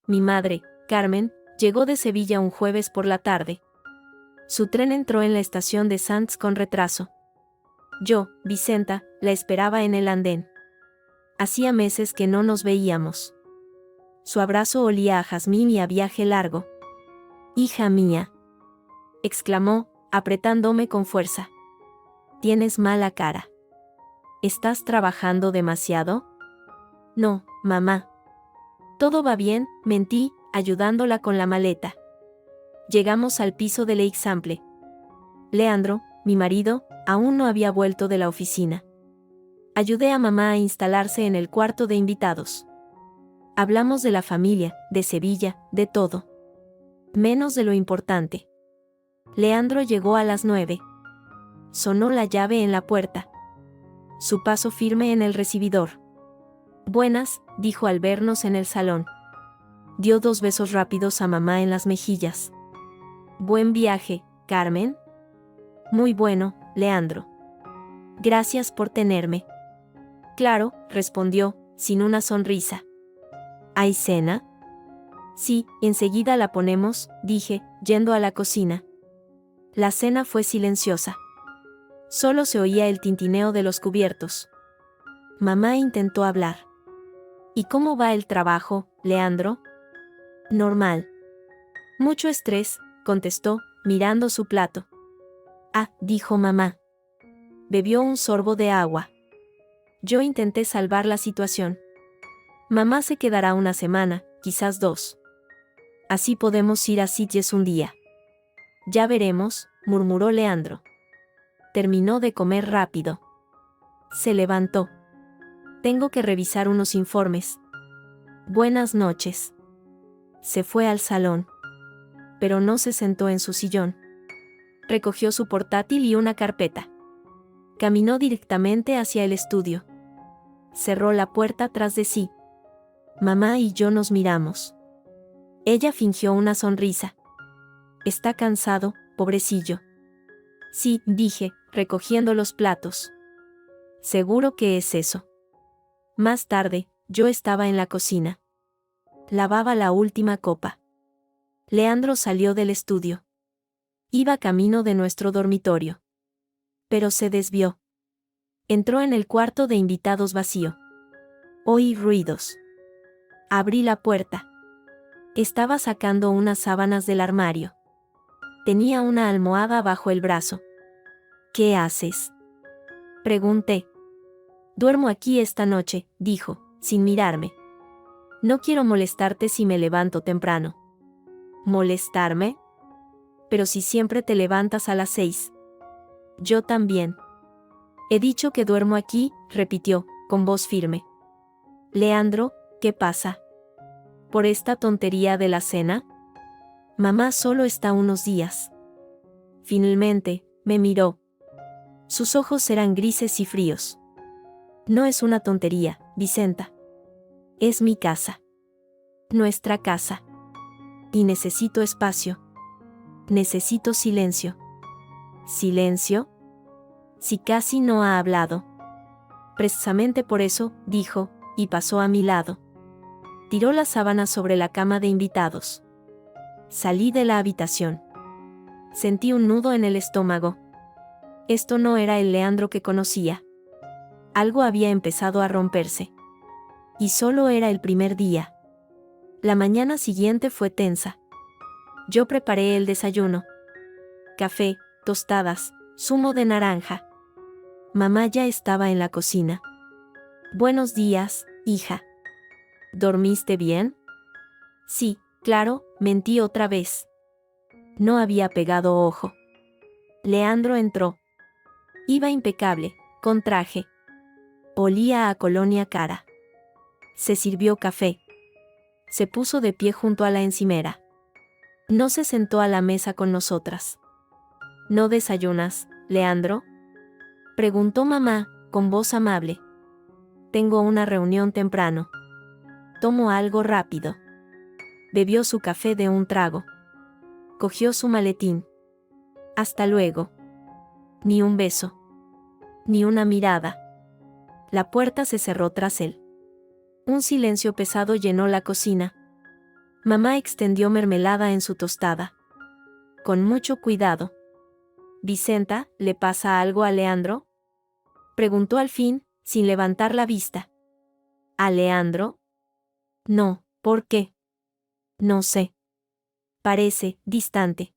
mi madre, Carmen, llegó de Sevilla un jueves por la tarde. Su tren entró en la estación de Sants con retraso. Yo, Vicenta, la esperaba en el andén. Hacía meses que no nos veíamos. Su abrazo olía a jazmín y a viaje largo. «Hija mía», exclamó, apretándome con fuerza. «Tienes mala cara. ¿Estás trabajando demasiado?» «No, mamá. Todo va bien», mentí, ayudándola con la maleta. Llegamos al piso del Eixample. Leandro, mi marido, aún no había vuelto de la oficina. Ayudé a mamá a instalarse en el cuarto de invitados. Hablamos de la familia, de Sevilla, de todo. Menos de lo importante. Leandro llegó a las 9. Sonó la llave en la puerta. Su paso firme en el recibidor. «Buenas», dijo al vernos en el salón. Dio 2 besos rápidos a mamá en las mejillas. «Buen viaje, Carmen». «Muy bueno, Leandro. Gracias por tenerme». «Claro», respondió, sin una sonrisa. «¿Hay cena?» «Sí, enseguida la ponemos», dije, yendo a la cocina. La cena fue silenciosa. Solo se oía el tintineo de los cubiertos. Mamá intentó hablar. «¿Y cómo va el trabajo, Leandro?» «Normal». «Mucho estrés», contestó, mirando su plato. «Ah», dijo mamá. Bebió un sorbo de agua. Yo intenté salvar la situación. «Mamá se quedará una semana, quizás 2. Así podemos ir a Sitges un día». «Ya veremos», murmuró Leandro. Terminó de comer rápido. Se levantó. «Tengo que revisar unos informes. Buenas noches». Se fue al salón. Pero no se sentó en su sillón. Recogió su portátil y una carpeta. Caminó directamente hacia el estudio. Cerró la puerta tras de sí. Mamá y yo nos miramos. Ella fingió una sonrisa. «Está cansado, pobrecillo». «Sí», dije, recogiendo los platos. «Seguro que es eso». Más tarde, yo estaba en la cocina. Lavaba la última copa. Leandro salió del estudio. Iba camino de nuestro dormitorio. Pero se desvió. Entró en el cuarto de invitados vacío. Oí ruidos. Abrí la puerta. Estaba sacando unas sábanas del armario. Tenía una almohada bajo el brazo. «¿Qué haces?», pregunté. «Duermo aquí esta noche», dijo, sin mirarme. «No quiero molestarte si me levanto temprano». «¿Molestarme? Pero si siempre te levantas a las 6. Yo también». «He dicho que duermo aquí», repitió, con voz firme. «Leandro, ¿qué pasa? ¿Por esta tontería de la cena?» «Mamá solo está unos días». Finalmente, me miró. Sus ojos eran grises y fríos. «No es una tontería, Vicenta. Es mi casa. Nuestra casa. Y necesito espacio. Necesito silencio». «¿Silencio?» Si casi no ha hablado. «Precisamente por eso», dijo, y pasó a mi lado. Tiró las sábanas sobre la cama de invitados. Salí de la habitación. Sentí un nudo en el estómago. Esto no era el Leandro que conocía. Algo había empezado a romperse. Y solo era el primer día. La mañana siguiente fue tensa. Yo preparé el desayuno. Café, tostadas, zumo de naranja. Mamá ya estaba en la cocina. «Buenos días, hija. ¿Dormiste bien?» «Sí, claro», mentí otra vez. No había pegado ojo. Leandro entró. Iba impecable, con traje. Olía a colonia cara. Se sirvió café. Se puso de pie junto a la encimera. No se sentó a la mesa con nosotras. «¿No desayunas, Leandro?», preguntó mamá, con voz amable. «Tengo una reunión temprano. Tomo algo rápido». Bebió su café de un trago. Cogió su maletín. «Hasta luego». Ni un beso. Ni una mirada. La puerta se cerró tras él. Un silencio pesado llenó la cocina. Mamá extendió mermelada en su tostada. Con mucho cuidado. Vicenta, ¿le pasa algo a Leandro? Preguntó al fin, sin levantar la vista. ¿A Leandro? No, ¿por qué? No sé. Parece distante.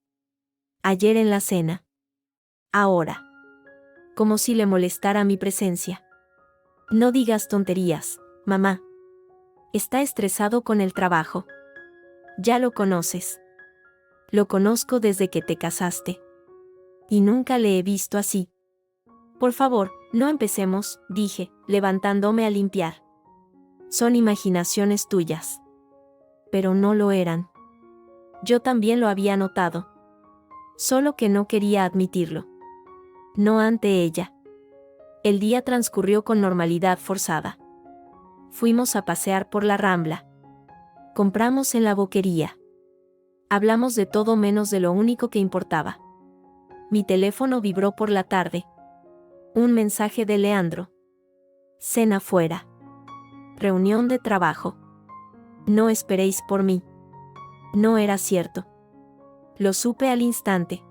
Ayer en la cena. Ahora. Como si le molestara mi presencia. No digas tonterías, mamá. Está estresado con el trabajo. Ya lo conoces. Lo conozco desde que te casaste. Y nunca le he visto así. Por favor, no empecemos, dije, levantándome a limpiar. Son imaginaciones tuyas. Pero no lo eran. Yo también lo había notado. Solo que no quería admitirlo. No ante ella. El día transcurrió con normalidad forzada. Fuimos a pasear por la Rambla. Compramos en la boquería. Hablamos de todo menos de lo único que importaba. Mi teléfono vibró por la tarde. Un mensaje de Leandro. Cena fuera. Reunión de trabajo. No esperéis por mí. No era cierto. Lo supe al instante.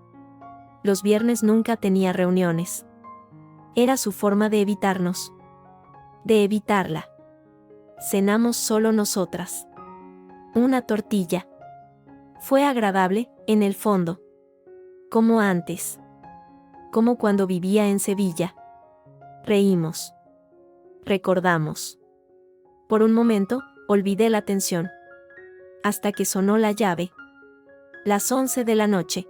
Los viernes nunca tenía reuniones. Era su forma de evitarnos. De evitarla. Cenamos solo nosotras. Una tortilla. Fue agradable, en el fondo. Como antes. Como cuando vivía en Sevilla. Reímos. Recordamos. Por un momento, olvidé la tensión. Hasta que sonó la llave. Las 11 de la noche.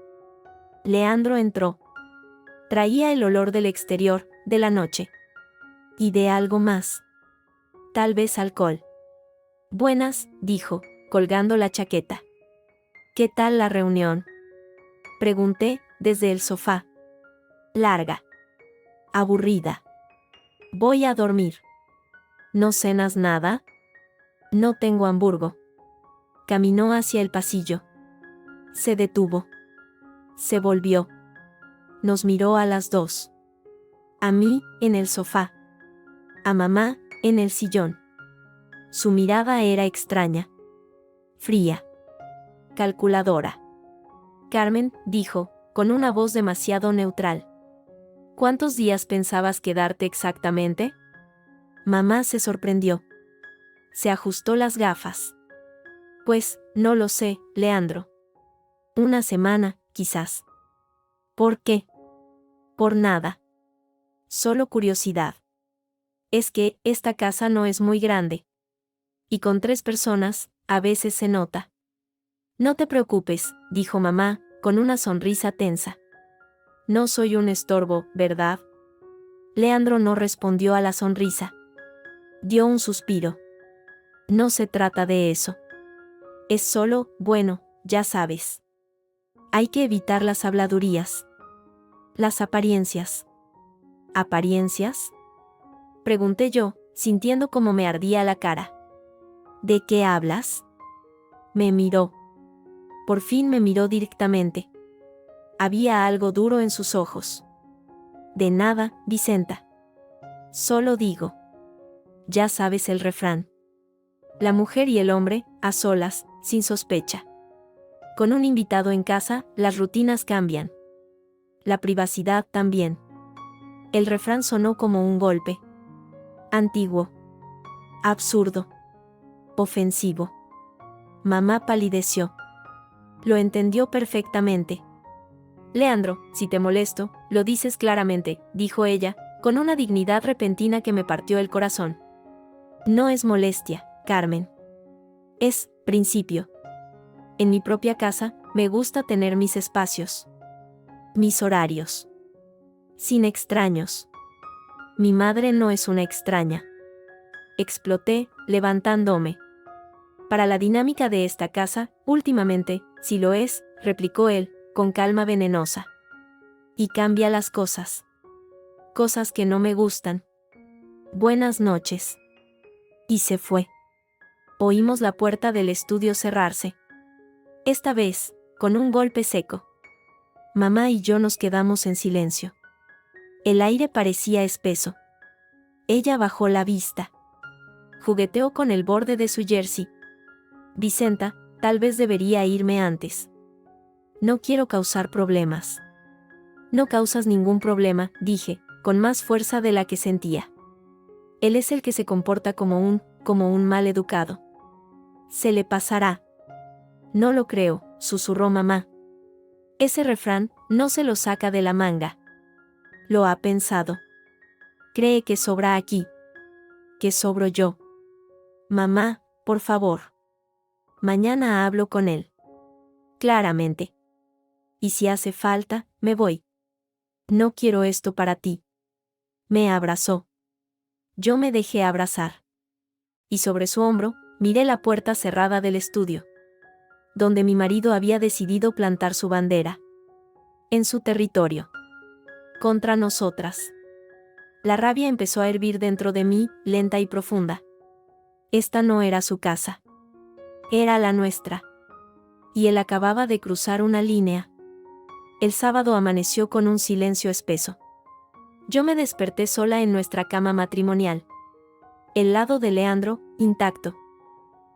Leandro entró. Traía el olor del exterior, de la noche. Y de algo más. Tal vez alcohol. Buenas, dijo, colgando la chaqueta. ¿Qué tal la reunión? Pregunté, desde el sofá. Larga. Aburrida. Voy a dormir. ¿No cenas nada? No tengo hamburgo. Caminó hacia el pasillo. Se detuvo. Se volvió. Nos miró a las dos. A mí, en el sofá. A mamá, en el sillón. Su mirada era extraña. Fría. Calculadora. Carmen, dijo, con una voz demasiado neutral. ¿Cuántos días pensabas quedarte exactamente? Mamá se sorprendió. Se ajustó las gafas. Pues, no lo sé, Leandro. Una semana, quizás. ¿Por qué? Por nada. Solo curiosidad. Es que, esta casa no es muy grande. Y con 3 personas, a veces se nota. No te preocupes, dijo mamá, con una sonrisa tensa. No soy un estorbo, ¿verdad? Leandro no respondió a la sonrisa. Dio un suspiro. No se trata de eso. Es solo, bueno, ya sabes. Hay que evitar las habladurías. Las apariencias. ¿Apariencias? Pregunté yo, sintiendo como me ardía la cara. ¿De qué hablas? Me miró. Por fin me miró directamente. Había algo duro en sus ojos. De nada, Vicenta. Solo digo. Ya sabes el refrán. La mujer y el hombre, a solas, sin sospecha. Con un invitado en casa, las rutinas cambian. La privacidad también. El refrán sonó como un golpe. Antiguo. Absurdo. Ofensivo. Mamá palideció. Lo entendió perfectamente. Leandro, si te molesto, lo dices claramente, dijo ella, con una dignidad repentina que me partió el corazón. No es molestia, Carmen. Es principio. En mi propia casa, me gusta tener mis espacios. Mis horarios. Sin extraños. Mi madre no es una extraña. Exploté, levantándome. Para la dinámica de esta casa, últimamente, sí lo es, replicó él, con calma venenosa. Y cambia las cosas. Cosas que no me gustan. Buenas noches. Y se fue. Oímos la puerta del estudio cerrarse. Esta vez, con un golpe seco. Mamá y yo nos quedamos en silencio. El aire parecía espeso. Ella bajó la vista. Jugueteó con el borde de su jersey. Vicenta, Tal vez debería irme antes. No quiero causar problemas. No causas ningún problema, dije, con más fuerza de la que sentía. Él es el que se comporta como un mal educado. Se le pasará. No lo creo, susurró mamá. Ese refrán no se lo saca de la manga. Lo ha pensado. Cree que sobra aquí. Que sobro yo. Mamá, por favor. Mañana hablo con él. Claramente. Y si hace falta, me voy. No quiero esto para ti. Me abrazó. Yo me dejé abrazar. Y sobre su hombro, miré la puerta cerrada del estudio, donde mi marido había decidido plantar su bandera. En su territorio. Contra nosotras. La rabia empezó a hervir dentro de mí, lenta y profunda. Esta no era su casa. Era la nuestra. Y él acababa de cruzar una línea. El sábado amaneció con un silencio espeso. Yo me desperté sola en nuestra cama matrimonial. El lado de Leandro, intacto.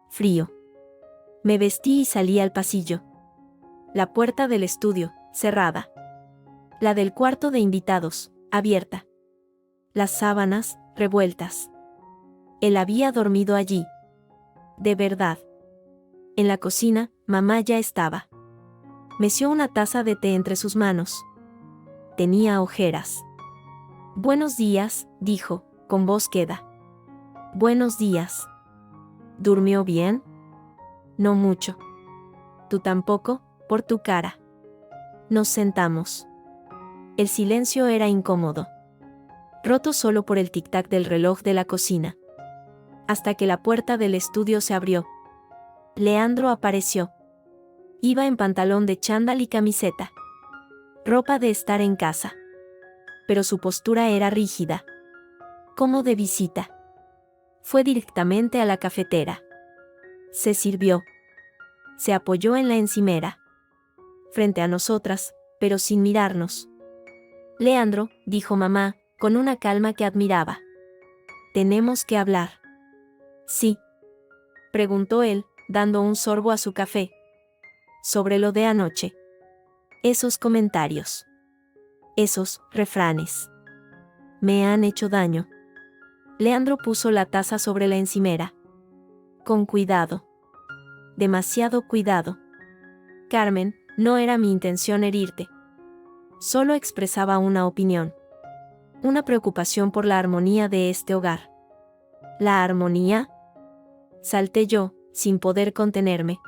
Frío. Me vestí y salí al pasillo. La puerta del estudio, cerrada. La del cuarto de invitados, abierta. Las sábanas, revueltas. Él había dormido allí. De verdad. En la cocina, mamá ya estaba. Meció una taza de té entre sus manos. Tenía ojeras. Buenos días, dijo, con voz queda. Buenos días. ¿Durmió bien? No mucho. ¿Tú tampoco? Por tu cara. Nos sentamos. El silencio era incómodo. Roto solo por el tic-tac del reloj de la cocina. Hasta que la puerta del estudio se abrió. Leandro apareció. Iba en pantalón de chándal y camiseta. Ropa de estar en casa. Pero su postura era rígida. Como de visita. Fue directamente a la cafetera. Se sirvió. Se apoyó en la encimera. Frente a nosotras, pero sin mirarnos. Leandro, dijo mamá, con una calma que admiraba. Tenemos que hablar. Sí. Preguntó él, dando un sorbo a su café. Sobre lo de anoche. Esos comentarios. Esos refranes. Me han hecho daño. Leandro puso la taza sobre la encimera. Con cuidado. Demasiado cuidado. Carmen, no era mi intención herirte. Solo expresaba una opinión. Una preocupación por la armonía de este hogar. ¿La armonía? Salté yo, sin poder contenerme.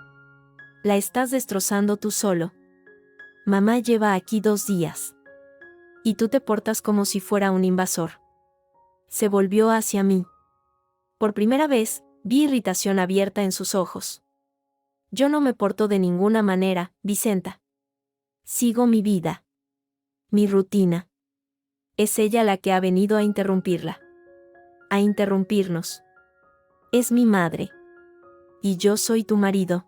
La estás destrozando tú solo. Mamá lleva aquí 2 días. Y tú te portas como si fuera un invasor. Se volvió hacia mí. Por primera vez, vi irritación abierta en sus ojos. Yo no me porto de ninguna manera, Vicenta. Sigo mi vida. Mi rutina. Es ella la que ha venido a interrumpirla. A interrumpirnos. Es mi madre. Y yo soy tu marido.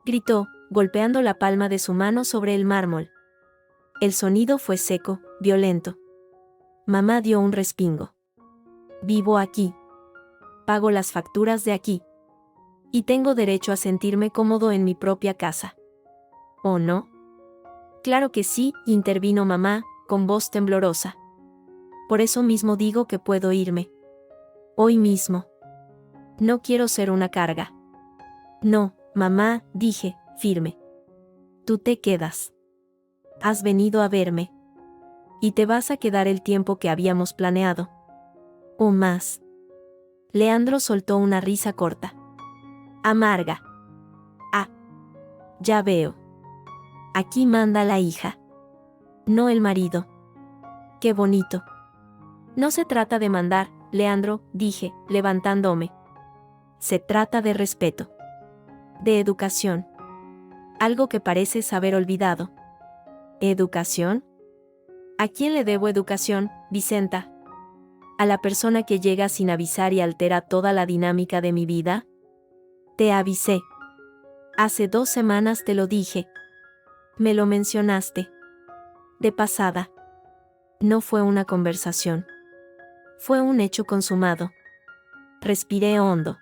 Gritó, golpeando la palma de su mano sobre el mármol. El sonido fue seco, violento. Mamá dio un respingo. Vivo aquí. Pago las facturas de aquí. Y tengo derecho a sentirme cómodo en mi propia casa. ¿O no? Claro que sí, intervino mamá, con voz temblorosa. Por eso mismo digo que puedo irme. Hoy mismo. No quiero ser una carga. No, mamá, dije, firme. Tú te quedas. Has venido a verme. Y te vas a quedar el tiempo que habíamos planeado. O más. Leandro soltó una risa corta. Amarga. Ah. Ya veo. Aquí manda la hija. No el marido. Qué bonito. No se trata de mandar, Leandro, dije, levantándome. Se trata de respeto. De educación. Algo que pareces haber olvidado. ¿Educación? ¿A quién le debo educación, Vicenta? ¿A la persona que llega sin avisar y altera toda la dinámica de mi vida? Te avisé. Hace 2 semanas te lo dije. Me lo mencionaste. De pasada. No fue una conversación. Fue un hecho consumado. Respiré hondo.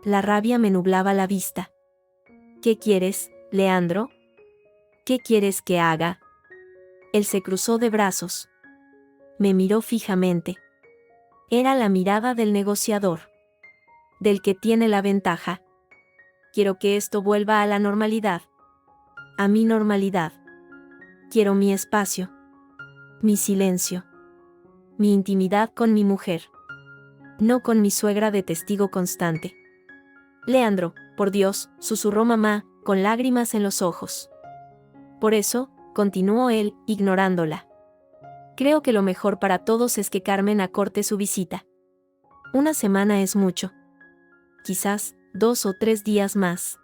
La rabia me nublaba la vista. ¿Qué quieres, Leandro? ¿Qué quieres que haga? Él se cruzó de brazos. Me miró fijamente. Era la mirada del negociador. Del que tiene la ventaja. Quiero que esto vuelva a la normalidad. A mi normalidad. Quiero mi espacio. Mi silencio. Mi intimidad con mi mujer. No con mi suegra de testigo constante. Leandro, por Dios, susurró mamá, con lágrimas en los ojos. Por eso, continuó él, ignorándola. Creo que lo mejor para todos es que Carmen acorte su visita. Una semana es mucho. Quizás, 2 o 3 días más.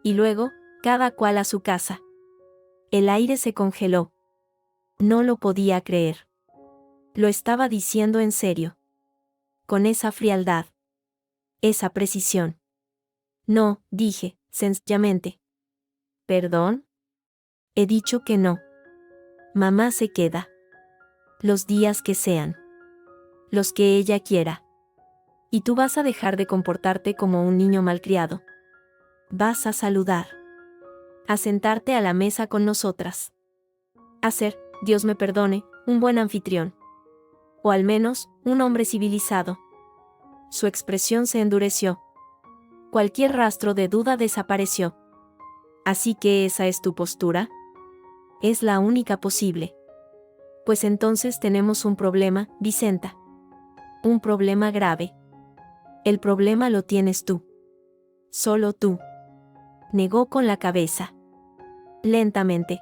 Y luego, cada cual a su casa. El aire se congeló. No lo podía creer. Lo estaba diciendo en serio. Con esa frialdad. Esa precisión. No, dije, sencillamente. ¿Perdón? He dicho que no. Mamá se queda. Los días que sean. Los que ella quiera. Y tú vas a dejar de comportarte como un niño malcriado. Vas a saludar. A sentarte a la mesa con nosotras. A ser, Dios me perdone, un buen anfitrión. O al menos, un hombre civilizado. Su expresión se endureció. Cualquier rastro de duda desapareció. ¿Así que esa es tu postura? Es la única posible. Pues entonces tenemos un problema, Vicenta. Un problema grave. El problema lo tienes tú. Solo tú. Negó con la cabeza. Lentamente.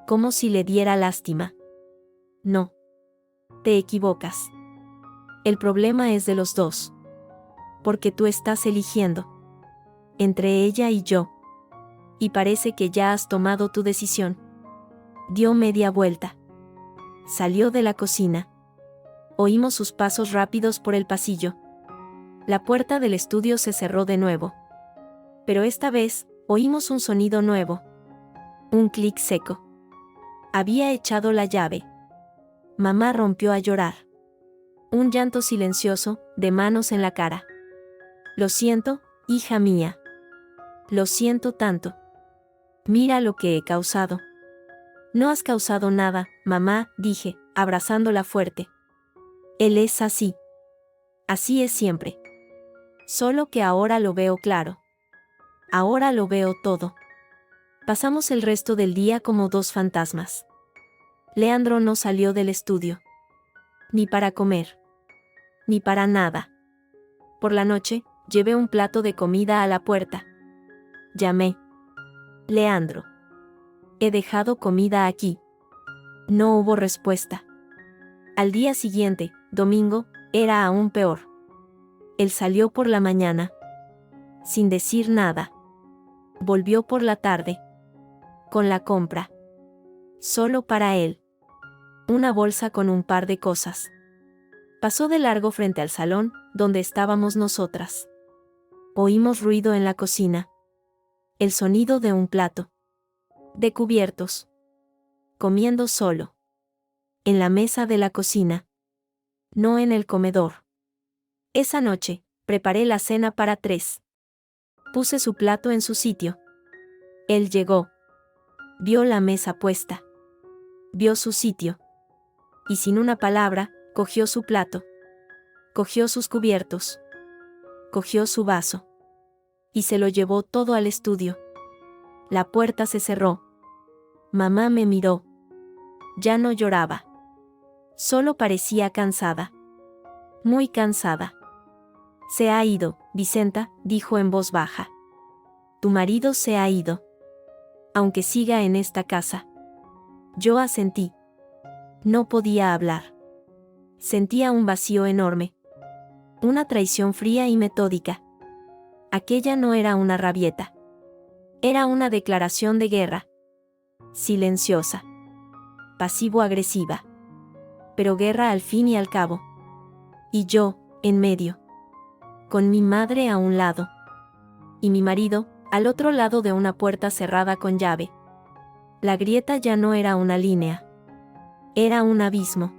Como si le diera lástima. No. Te equivocas. El problema es de los dos. Porque tú estás eligiendo. Entre ella y yo. Y parece que ya has tomado tu decisión. Dio media vuelta. Salió de la cocina. Oímos sus pasos rápidos por el pasillo. La puerta del estudio se cerró de nuevo. Pero esta vez, oímos un sonido nuevo. Un clic seco. Había echado la llave. Mamá rompió a llorar. Un llanto silencioso, de manos en la cara. Lo siento, hija mía. Lo siento tanto. Mira lo que he causado. No has causado nada, mamá, dije, abrazándola fuerte. Él es así. Así es siempre. Solo que ahora lo veo claro. Ahora lo veo todo. Pasamos el resto del día como dos fantasmas. Leandro no salió del estudio. Ni para comer. Ni para nada. Por la noche, llevé un plato de comida a la puerta. Llamé. Leandro. He dejado comida aquí. No hubo respuesta. Al día siguiente, domingo, era aún peor. Él salió por la mañana. Sin decir nada. Volvió por la tarde. Con la compra. Solo para él. Una bolsa con un par de cosas. Pasó de largo frente al salón, donde estábamos nosotras. Oímos ruido en la cocina. El sonido de un plato. De cubiertos. Comiendo solo. En la mesa de la cocina. No en el comedor. Esa noche, preparé la cena para 3. Puse su plato en su sitio. Él llegó. Vio la mesa puesta. Vio su sitio. Y sin una palabra, cogió su plato. Cogió sus cubiertos. Cogió su vaso. Y se lo llevó todo al estudio. La puerta se cerró. Mamá me miró. Ya no lloraba. Solo parecía cansada. Muy cansada. Se ha ido, Vicenta, dijo en voz baja. Tu marido se ha ido. Aunque siga en esta casa. Yo asentí. No podía hablar. Sentía un vacío enorme. Una traición fría y metódica. Aquella no era una rabieta. Era una declaración de guerra. Silenciosa. Pasivo-agresiva. Pero guerra al fin y al cabo. Y yo, en medio. Con mi madre a un lado. Y mi marido, al otro lado de una puerta cerrada con llave. La grieta ya no era una línea. Era un abismo.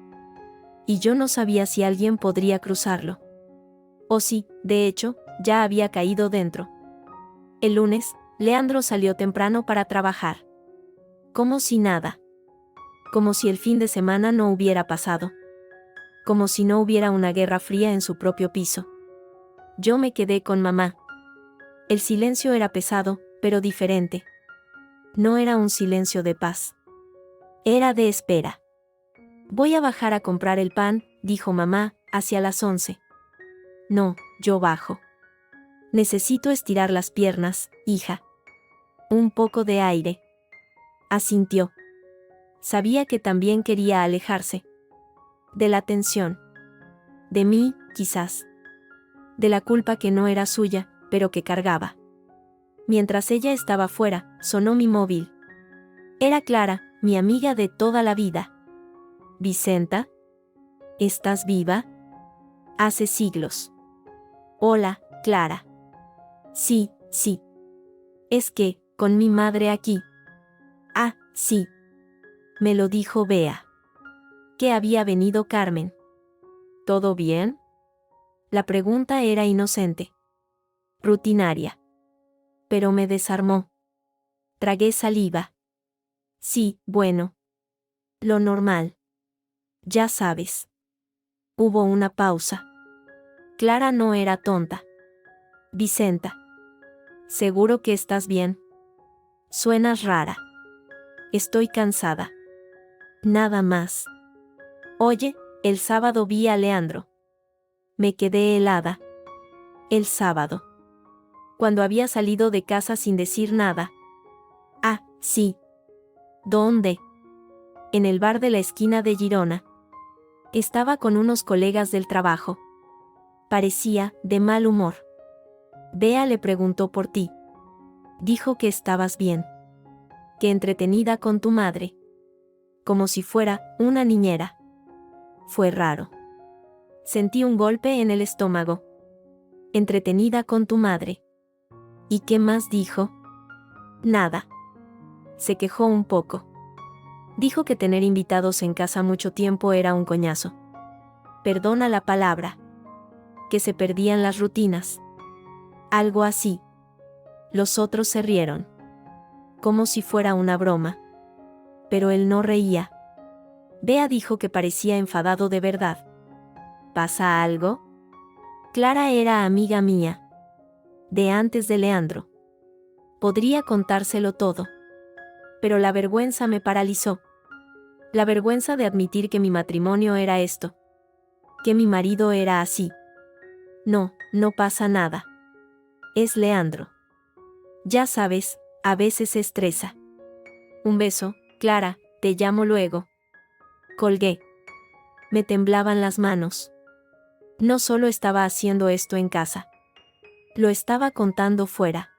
Y yo no sabía si alguien podría cruzarlo. O si, de hecho, ya había caído dentro. El lunes, Leandro salió temprano para trabajar. Como si nada. Como si el fin de semana no hubiera pasado. Como si no hubiera una guerra fría en su propio piso. Yo me quedé con mamá. El silencio era pesado, pero diferente. No era un silencio de paz. Era de espera. Voy a bajar a comprar el pan, dijo mamá, hacia las 11. No, yo bajo. Necesito estirar las piernas, hija. Un poco de aire. Asintió. Sabía que también quería alejarse. De la tensión. De mí, quizás. De la culpa que no era suya, pero que cargaba. Mientras ella estaba fuera, sonó mi móvil. Era Clara, mi amiga de toda la vida. Vicenta, ¿estás viva? Hace siglos. Hola, Clara. Sí, sí. Es que, con mi madre aquí. Ah, sí. Me lo dijo Bea. Que había venido Carmen. ¿Todo bien? La pregunta era inocente. Rutinaria. Pero me desarmó. Tragué saliva. Sí, bueno. Lo normal. Ya sabes. Hubo una pausa. Clara no era tonta. Vicenta. ¿Seguro que estás bien? Suenas rara. Estoy cansada. Nada más. Oye, el sábado vi a Leandro. Me quedé helada. El sábado. Cuando había salido de casa sin decir nada. Ah, sí. ¿Dónde? En el bar de la esquina de Girona. Estaba con unos colegas del trabajo. Parecía de mal humor. Bea le preguntó por ti. Dijo que estabas bien. Que entretenida con tu madre. Como si fuera una niñera. Fue raro. Sentí un golpe en el estómago. Entretenida con tu madre. ¿Y qué más dijo? Nada. Se quejó un poco. Dijo que tener invitados en casa mucho tiempo era un coñazo. Perdona la palabra. Que se perdían las rutinas. Algo así. Los otros se rieron. Como si fuera una broma. Pero él no reía. Bea dijo que parecía enfadado de verdad. ¿Pasa algo? Clara era amiga mía. De antes de Leandro. Podría contárselo todo. Pero la vergüenza me paralizó. La vergüenza de admitir que mi matrimonio era esto. Que mi marido era así. No, no pasa nada. Es Leandro. Ya sabes, a veces se estresa. Un beso, Clara, te llamo luego. Colgué. Me temblaban las manos. No solo estaba haciendo esto en casa. Lo estaba contando fuera.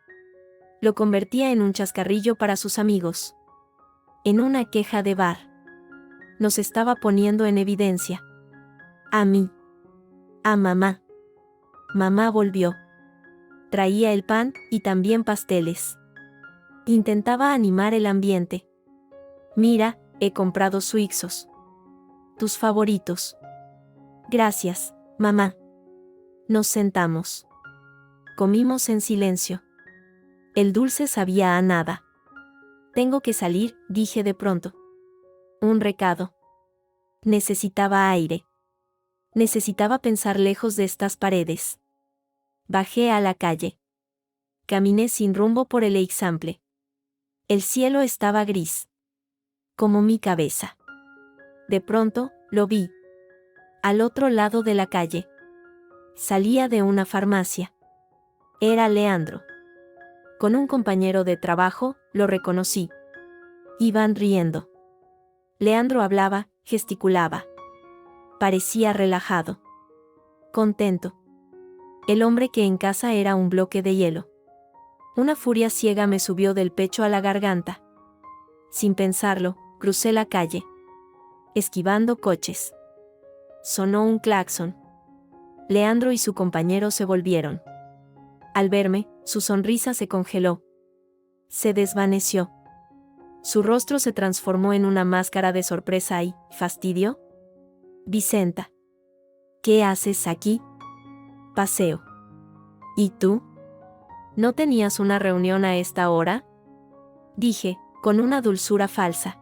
Lo convertía en un chascarrillo para sus amigos. En una queja de bar. Nos estaba poniendo en evidencia. A mí. A mamá. Mamá volvió. Traía el pan y también pasteles. Intentaba animar el ambiente. Mira, he comprado suizos. Tus favoritos. Gracias, mamá. Nos sentamos. Comimos en silencio. El dulce sabía a nada. Tengo que salir, dije de pronto. Un recado. Necesitaba aire. Necesitaba pensar lejos de estas paredes. Bajé a la calle. Caminé sin rumbo por el Eixample. El cielo estaba gris. Como mi cabeza. De pronto, lo vi. Al otro lado de la calle. Salía de una farmacia. Era Leandro. Con un compañero de trabajo, lo reconocí. Iban riendo. Leandro hablaba, gesticulaba. Parecía relajado. Contento. El hombre que en casa era un bloque de hielo. Una furia ciega me subió del pecho a la garganta. Sin pensarlo, crucé la calle. Esquivando coches. Sonó un claxon. Leandro y su compañero se volvieron. Al verme, su sonrisa se congeló. Se desvaneció. Su rostro se transformó en una máscara de sorpresa y fastidio. Vicenta. ¿Qué haces aquí? Paseo. ¿Y tú? ¿No tenías una reunión a esta hora?, dije, con una dulzura falsa.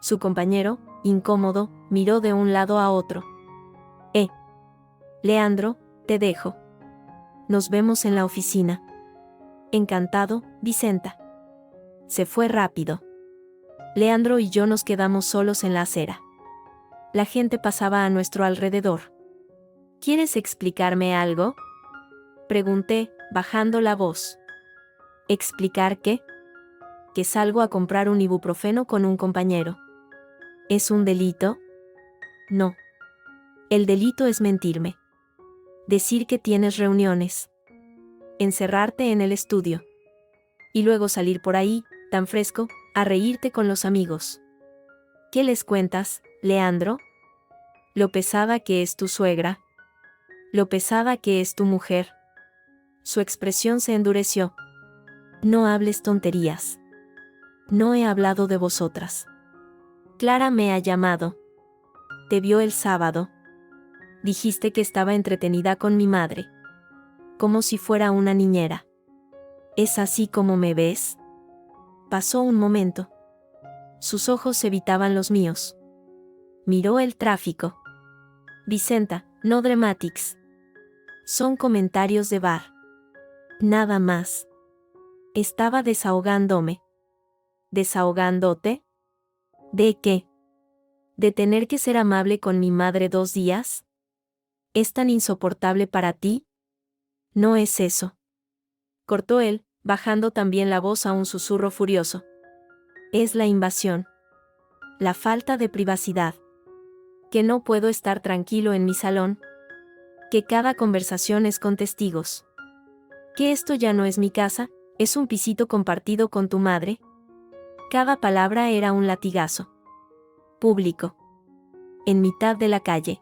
Su compañero, incómodo, miró de un lado a otro. Leandro, te dejo. Nos vemos en la oficina. Encantado, Vicenta. Se fue rápido. Leandro y yo nos quedamos solos en la acera. La gente pasaba a nuestro alrededor. ¿Quieres explicarme algo?, pregunté, bajando la voz. ¿Explicar qué? Que salgo a comprar un ibuprofeno con un compañero. ¿Es un delito? No. El delito es mentirme. Decir que tienes reuniones. Encerrarte en el estudio. Y luego salir por ahí, tan fresco, a reírte con los amigos. ¿Qué les cuentas, Leandro? Lo pesada que es tu suegra. Lo pesada que es tu mujer. Su expresión se endureció. No hables tonterías. No he hablado de vosotras. Clara me ha llamado. Te vio el sábado. Dijiste que estaba entretenida con mi madre. Como si fuera una niñera. ¿Es así como me ves? Pasó un momento. Sus ojos evitaban los míos. Miró el tráfico. Vicenta, no dramatics. Son comentarios de bar. Nada más. Estaba desahogándome. ¿Desahogándote? ¿De qué? ¿De tener que ser amable con mi madre 2 días? ¿Es tan insoportable para ti? No es eso. Cortó él, bajando también la voz a un susurro furioso. Es la invasión. La falta de privacidad. Que no puedo estar tranquilo en mi salón. Que cada conversación es con testigos. Que esto ya no es mi casa, es un pisito compartido con tu madre. Cada palabra era un latigazo. Público. En mitad de la calle.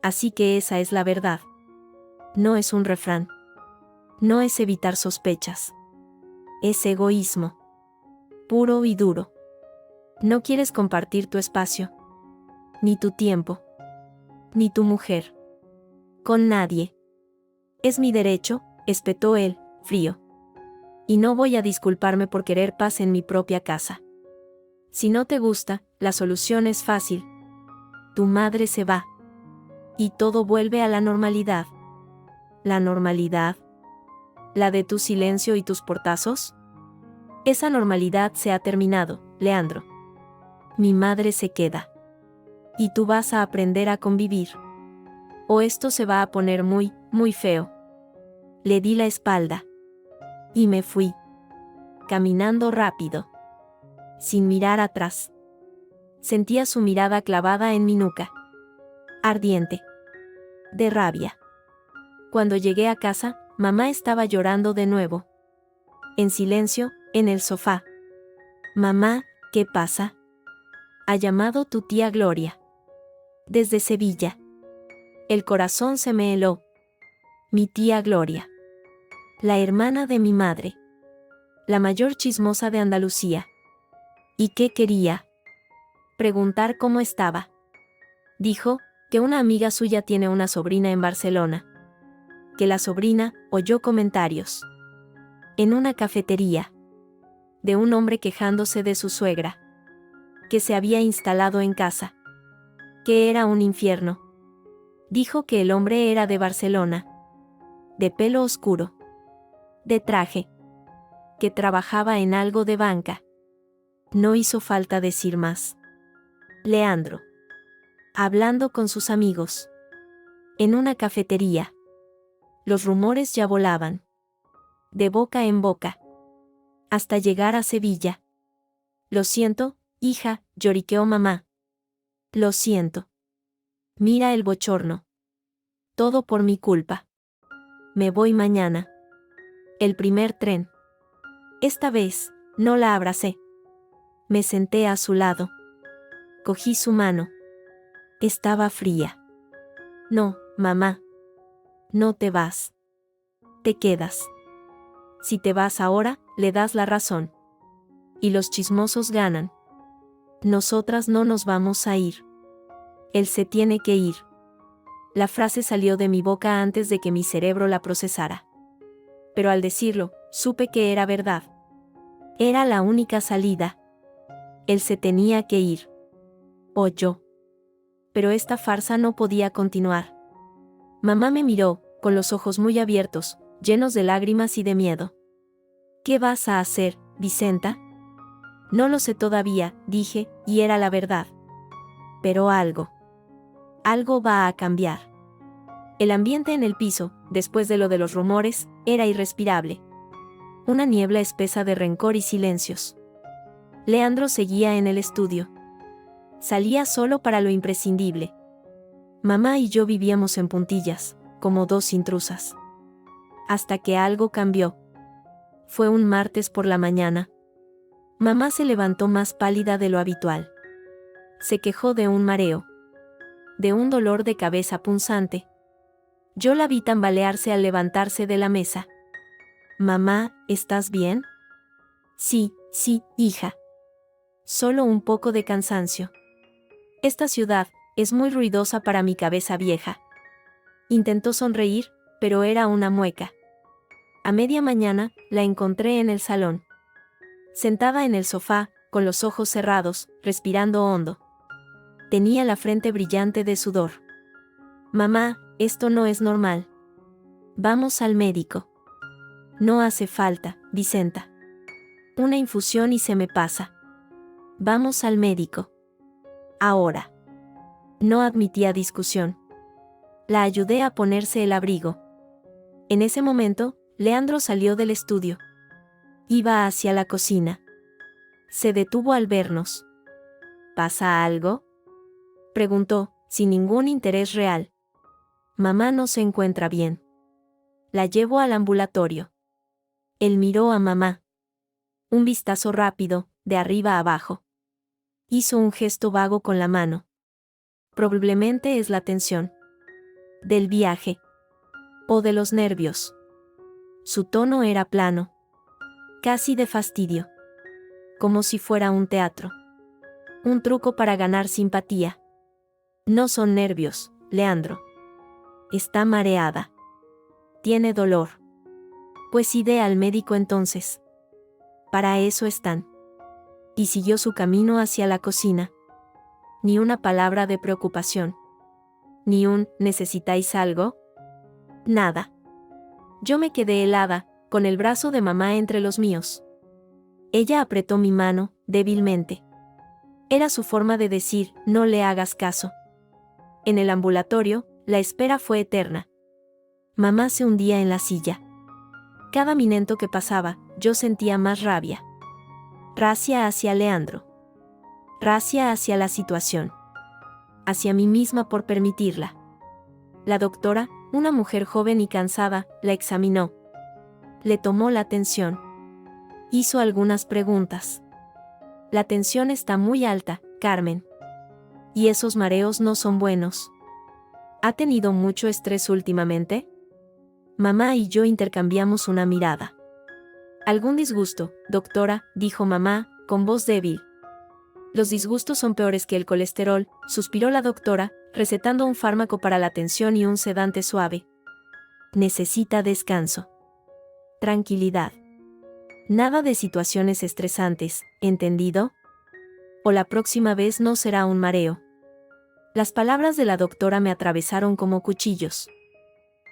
Así que esa es la verdad. No es un refrán. No es evitar sospechas. Es egoísmo. Puro y duro. No quieres compartir tu espacio. Ni tu tiempo. Ni tu mujer. Con nadie. Es mi derecho, espetó él, frío. Y no voy a disculparme por querer paz en mi propia casa. Si no te gusta, la solución es fácil. Tu madre se va. Y todo vuelve a la normalidad. ¿La normalidad? ¿La de tu silencio y tus portazos? Esa normalidad se ha terminado, Leandro. Mi madre se queda. Y tú vas a aprender a convivir. O esto se va a poner muy, muy feo. Le di la espalda. Y me fui. Caminando rápido. Sin mirar atrás. Sentía su mirada clavada en mi nuca. Ardiente. De rabia. Cuando llegué a casa, mamá estaba llorando de nuevo. En silencio, en el sofá. Mamá, ¿qué pasa? Ha llamado tu tía Gloria. Desde Sevilla. El corazón se me heló. Mi tía Gloria. La hermana de mi madre. La mayor chismosa de Andalucía. ¿Y qué quería? Preguntar cómo estaba. Dijo que una amiga suya tiene una sobrina en Barcelona. Que la sobrina oyó comentarios. En una cafetería. De un hombre quejándose de su suegra. Que se había instalado en casa. Que era un infierno. Dijo que el hombre era de Barcelona. De pelo oscuro. De traje. Que trabajaba en algo de banca. No hizo falta decir más. Leandro. Hablando con sus amigos. En una cafetería. Los rumores ya volaban. De boca en boca. Hasta llegar a Sevilla. Lo siento, hija, lloriqueó mamá. Lo siento. Mira el bochorno. Todo por mi culpa. Me voy mañana. El primer tren. Esta vez, no la abracé. Me senté a su lado. Cogí su mano. Estaba fría. No, mamá. No te vas. Te quedas. Si te vas ahora, le das la razón. Y los chismosos ganan. Nosotras no nos vamos a ir. Él se tiene que ir. La frase salió de mi boca antes de que mi cerebro la procesara. pero al decirlo, supe que era verdad. Era la única salida. Él se tenía que ir. O yo. Pero esta farsa no podía continuar. Mamá me miró, con los ojos muy abiertos, llenos de lágrimas y de miedo. ¿Qué vas a hacer, Vicenta? No lo sé todavía, dije, y era la verdad. Pero algo va a cambiar. El ambiente en el piso, después de lo de los rumores, era irrespirable. Una niebla espesa de rencor y silencios. Leandro seguía en el estudio. Salía solo para lo imprescindible. Mamá y yo vivíamos en puntillas, como dos intrusas. Hasta que algo cambió. Fue un martes por la mañana. Mamá se levantó más pálida de lo habitual. Se quejó de un mareo. De un dolor de cabeza punzante. Yo la vi tambalearse al levantarse de la mesa. Mamá, ¿estás bien? Sí, hija. Solo un poco de cansancio. Esta ciudad es muy ruidosa para mi cabeza vieja. Intentó sonreír, pero era una mueca. A media mañana, la encontré en el salón. Sentada en el sofá, con los ojos cerrados, respirando hondo. Tenía la frente brillante de sudor. Mamá, esto no es normal. Vamos al médico. No hace falta, Vicenta. Una infusión y se me pasa. Vamos al médico. Ahora. No admitía discusión. La ayudé a ponerse el abrigo. En ese momento, Leandro salió del estudio. Iba hacia la cocina. Se detuvo al vernos. ¿Pasa algo?, preguntó, sin ningún interés real. Mamá no se encuentra bien. La llevo al ambulatorio. Él miró a mamá. Un vistazo rápido, de arriba a abajo. Hizo un gesto vago con la mano. Probablemente es la tensión. Del viaje. O de los nervios. Su tono era plano. Casi de fastidio. Como si fuera un teatro. Un truco para ganar simpatía. No son nervios, Leandro. Está mareada. Tiene dolor. Pues iré al médico entonces. Para eso están. Y siguió su camino hacia la cocina. Ni una palabra de preocupación. Ni un ¿necesitáis algo? Nada. Yo me quedé helada, con el brazo de mamá entre los míos. Ella apretó mi mano, débilmente. Era su forma de decir, no le hagas caso. En el ambulatorio, la espera fue eterna. Mamá se hundía en la silla. Cada minuto que pasaba, yo sentía más rabia. Rabia hacia Leandro. Rabia hacia la situación. Hacia mí misma por permitirla. La doctora, una mujer joven y cansada, la examinó. Le tomó la tensión. Hizo algunas preguntas. La tensión está muy alta, Carmen. Y esos mareos no son buenos. ¿Ha tenido mucho estrés últimamente? Mamá y yo intercambiamos una mirada. ¿Algún disgusto, doctora?, dijo mamá, con voz débil. Los disgustos son peores que el colesterol, suspiró la doctora, recetando un fármaco para la tensión y un sedante suave. Necesita descanso. Tranquilidad. Nada de situaciones estresantes, ¿entendido? O la próxima vez no será un mareo. Las palabras de la doctora me atravesaron como cuchillos.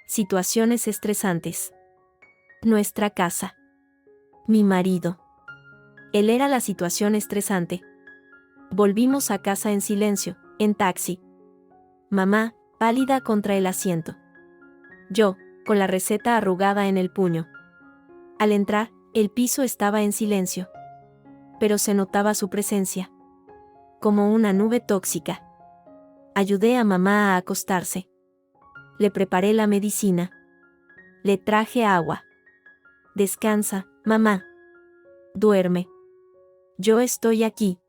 Situaciones estresantes. Nuestra casa. Mi marido. Él era la situación estresante. Volvimos a casa en silencio, en taxi. Mamá, pálida contra el asiento. Yo, con la receta arrugada en el puño. Al entrar, el piso estaba en silencio. Pero se notaba su presencia. Como una nube tóxica. Ayudé a mamá a acostarse. Le preparé la medicina. Le traje agua. Descansa, mamá. Duerme. Yo estoy aquí.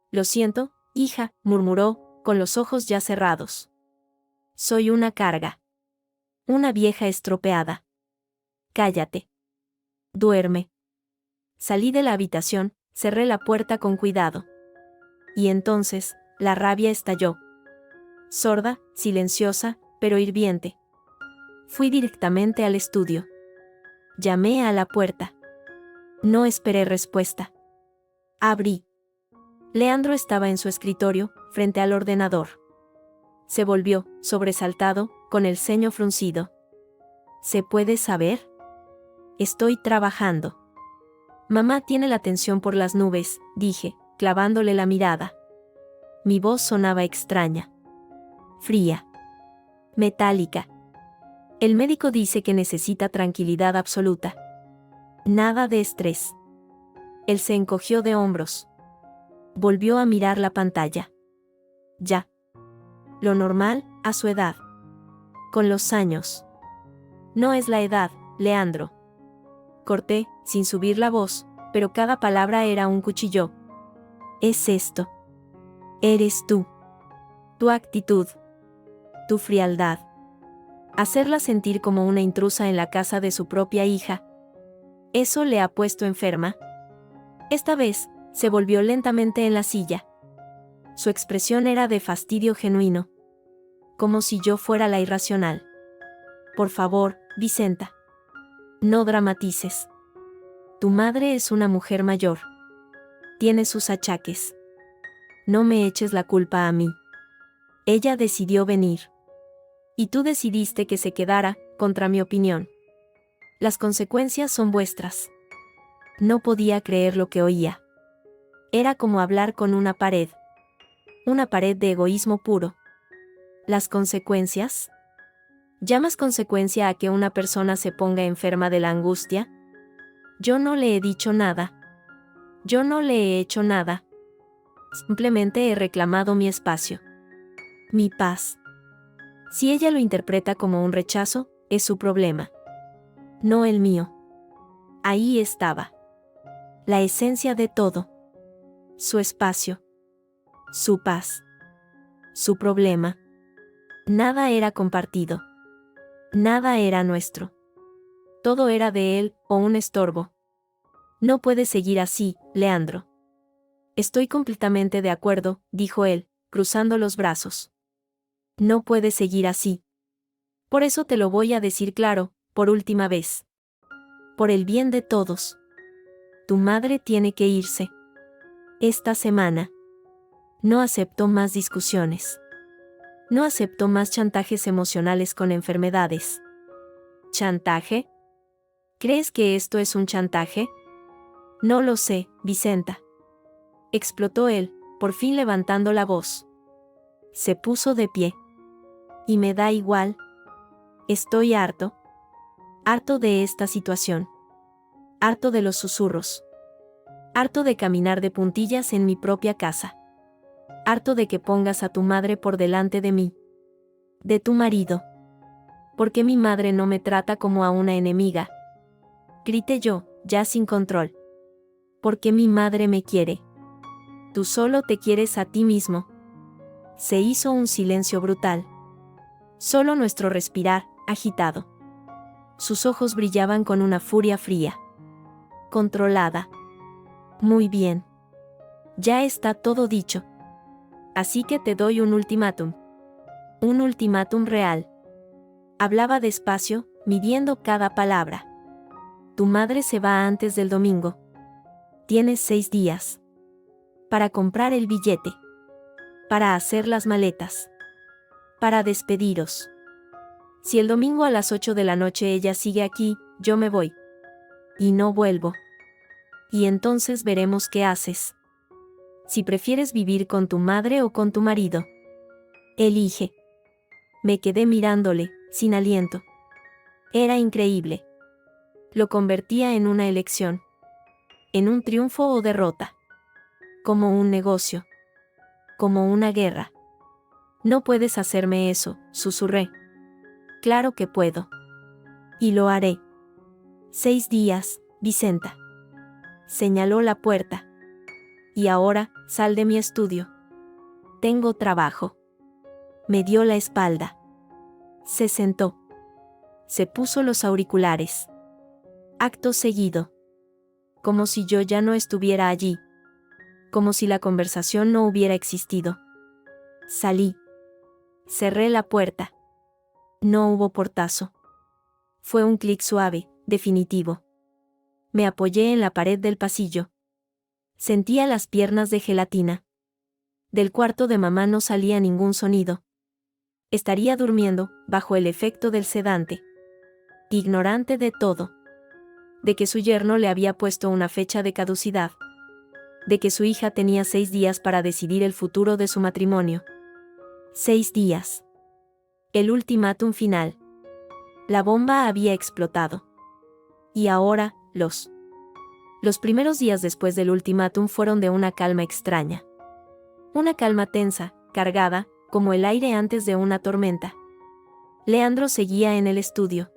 Lo siento, hija, murmuró, con los ojos ya cerrados. Soy una carga. Una vieja estropeada. Cállate. Duerme. Salí de la habitación, cerré la puerta con cuidado. Y entonces, la rabia estalló. Sorda, silenciosa, pero hirviente. Fui directamente al estudio. Llamé a la puerta. No esperé respuesta. Abrí. Leandro estaba en su escritorio, frente al ordenador. Se volvió, sobresaltado, con el ceño fruncido. ¿Se puede saber? Estoy trabajando. Mamá tiene la tensión por las nubes, dije, clavándole la mirada. Mi voz sonaba extraña. Fría. Metálica. El médico dice que necesita tranquilidad absoluta. Nada de estrés. Él se encogió de hombros. Volvió a mirar la pantalla. Ya. Lo normal, a su edad. Con los años. No es la edad, Leandro. Corté, sin subir la voz, pero cada palabra era un cuchillo. Es esto. Eres tú. Tu actitud. Tu frialdad. Hacerla sentir como una intrusa en la casa de su propia hija. Eso le ha puesto enferma. Esta vez, se volvió lentamente en la silla. Su expresión era de fastidio genuino. Como si yo fuera la irracional. Por favor, Vicenta. No dramatices. Tu madre es una mujer mayor. Tiene sus achaques. No me eches la culpa a mí. Ella decidió venir. Y tú decidiste que se quedara, contra mi opinión. Las consecuencias son vuestras. No podía creer lo que oía. Era como hablar con una pared. Una pared de egoísmo puro. ¿Las consecuencias? ¿Llamas consecuencia a que una persona se ponga enferma de la angustia? Yo no le he dicho nada. Yo no le he hecho nada. Simplemente he reclamado mi espacio. Mi paz. Si ella lo interpreta como un rechazo, es su problema. No el mío. Ahí estaba. La esencia de todo. Su espacio. Su paz. Su problema. Nada era compartido. Nada era nuestro. Todo era de él, o un estorbo. No puedes seguir así, Leandro. Estoy completamente de acuerdo, dijo él, cruzando los brazos. No puedes seguir así. Por eso te lo voy a decir claro, por última vez. Por el bien de todos. Tu madre tiene que irse. Esta semana. No acepto más discusiones. No acepto más chantajes emocionales con enfermedades. ¿Chantaje? ¿Crees que esto es un chantaje? No lo sé, Vicenta. Explotó él, por fin levantando la voz. Se puso de pie. Y me da igual. Estoy harto. Harto de esta situación. Harto de los susurros. Harto de caminar de puntillas en mi propia casa. Harto de que pongas a tu madre por delante de mí. De tu marido. ¿Por qué mi madre no me trata como a una enemiga? Grité yo, ya sin control. ¿Por qué mi madre me quiere? Tú solo te quieres a ti mismo. Se hizo un silencio brutal. Solo nuestro respirar, agitado. Sus ojos brillaban con una furia fría. Controlada. Muy bien. Ya está todo dicho. Así que te doy un ultimátum. Un ultimátum real. Hablaba despacio, midiendo cada palabra. Tu madre se va antes del domingo. Tienes 6 días. Para comprar el billete. Para hacer las maletas. Para despediros. Si el domingo a las 8 de la noche ella sigue aquí, yo me voy. Y no vuelvo. Y entonces veremos qué haces. Si prefieres vivir con tu madre o con tu marido. Elige. Me quedé mirándole, sin aliento. Era increíble. Lo convertía en una elección. En un triunfo o derrota. Como un negocio. Como una guerra. No puedes hacerme eso, susurré. Claro que puedo. Y lo haré. 6 días, Vicenta. Señaló la puerta. Y ahora, sal de mi estudio. Tengo trabajo. Me dio la espalda. Se sentó. Se puso los auriculares. Acto seguido. Como si yo ya no estuviera allí. Como si la conversación no hubiera existido. Salí. Cerré la puerta. No hubo portazo. Fue un clic suave, definitivo. Me apoyé en la pared del pasillo. Sentía las piernas de gelatina. Del cuarto de mamá no salía ningún sonido. Estaría durmiendo, bajo el efecto del sedante. Ignorante de todo. De que su yerno le había puesto una fecha de caducidad. De que su hija tenía 6 días para decidir el futuro de su matrimonio. 6 días. El ultimátum final. La bomba había explotado. Y ahora, los primeros días después del ultimátum fueron de una calma extraña. Una calma tensa, cargada, como el aire antes de una tormenta. Leandro seguía en el estudio.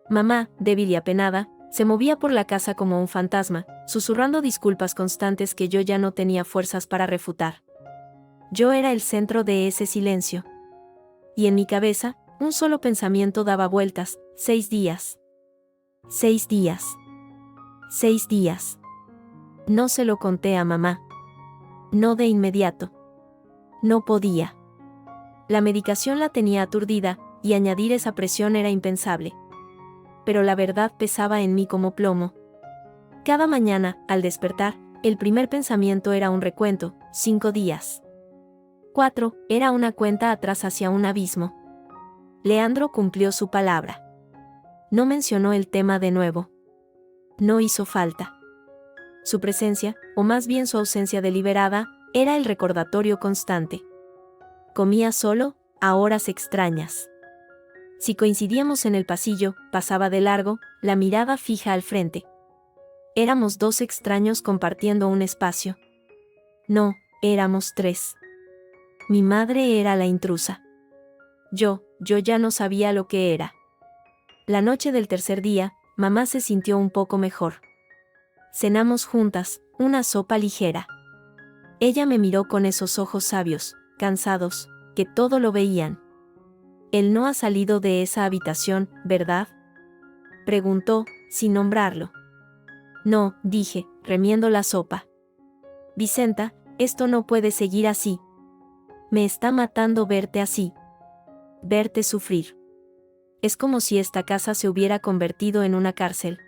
Mamá, débil y apenada, se movía por la casa como un fantasma, susurrando disculpas constantes que yo ya no tenía fuerzas para refutar. Yo era el centro de ese silencio. Y en mi cabeza, un solo pensamiento daba vueltas: 6 días. 6 días. 6 días. No se lo conté a mamá. No de inmediato. No podía. La medicación la tenía aturdida, y añadir esa presión era impensable. Pero la verdad pesaba en mí como plomo. Cada mañana, al despertar, el primer pensamiento era un recuento: 5 días. 4, era una cuenta atrás hacia un abismo. Leandro cumplió su palabra. No mencionó el tema de nuevo. No hizo falta. Su presencia, o más bien su ausencia deliberada, era el recordatorio constante. Comía solo, a horas extrañas. Si coincidíamos en el pasillo, pasaba de largo, la mirada fija al frente. Éramos 2 extraños compartiendo un espacio. No, éramos 3. Mi madre era la intrusa. Yo ya no sabía lo que era. La noche del tercer día, mamá se sintió un poco mejor. Cenamos juntas, una sopa ligera. Ella me miró con esos ojos sabios, cansados, que todo lo veían. Él no ha salido de esa habitación, ¿verdad?, preguntó, sin nombrarlo. No, dije, remiendo la sopa. Vicenta, esto no puede seguir así. Me está matando verte así. Verte sufrir. Es como si esta casa se hubiera convertido en una cárcel.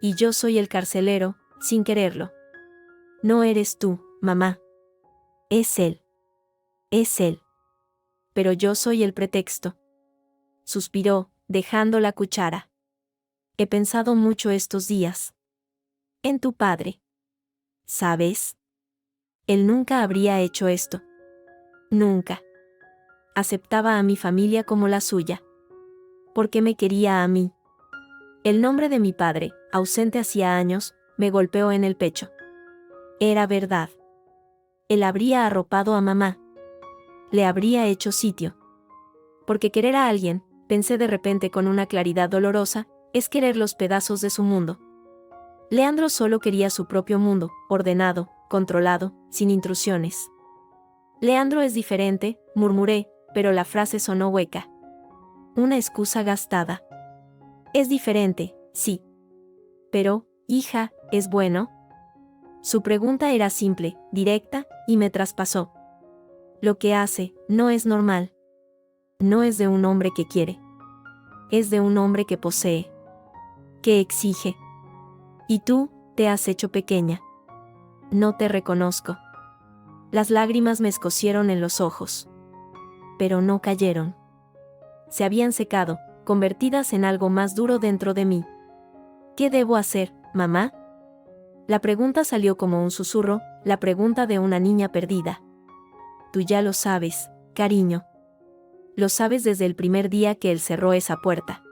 Y yo soy el carcelero, sin quererlo. No eres tú, mamá. Es él. Es él. Pero yo soy el pretexto. Suspiró, dejando la cuchara. He pensado mucho estos días. En tu padre. ¿Sabes? Él nunca habría hecho esto. Nunca. Aceptaba a mi familia como la suya. Porque me quería a mí. El nombre de mi padre, ausente hacía años, me golpeó en el pecho. Era verdad. Él habría arropado a mamá. Le habría hecho sitio. Porque querer a alguien, pensé de repente con una claridad dolorosa, es querer los pedazos de su mundo. Leandro solo quería su propio mundo, ordenado, controlado, sin intrusiones. Leandro es diferente, murmuré, pero la frase sonó hueca. Una excusa gastada. Es diferente, sí. Pero, hija, ¿es bueno? Su pregunta era simple, directa, y me traspasó. Lo que hace, no es normal. No es de un hombre que quiere. Es de un hombre que posee. Que exige. Y tú, te has hecho pequeña. No te reconozco. Las lágrimas me escocieron en los ojos. Pero no cayeron. Se habían secado, convertidas en algo más duro dentro de mí. ¿Qué debo hacer, mamá? La pregunta salió como un susurro, la pregunta de una niña perdida. Tú ya lo sabes, cariño. Lo sabes desde el primer día que él cerró esa puerta.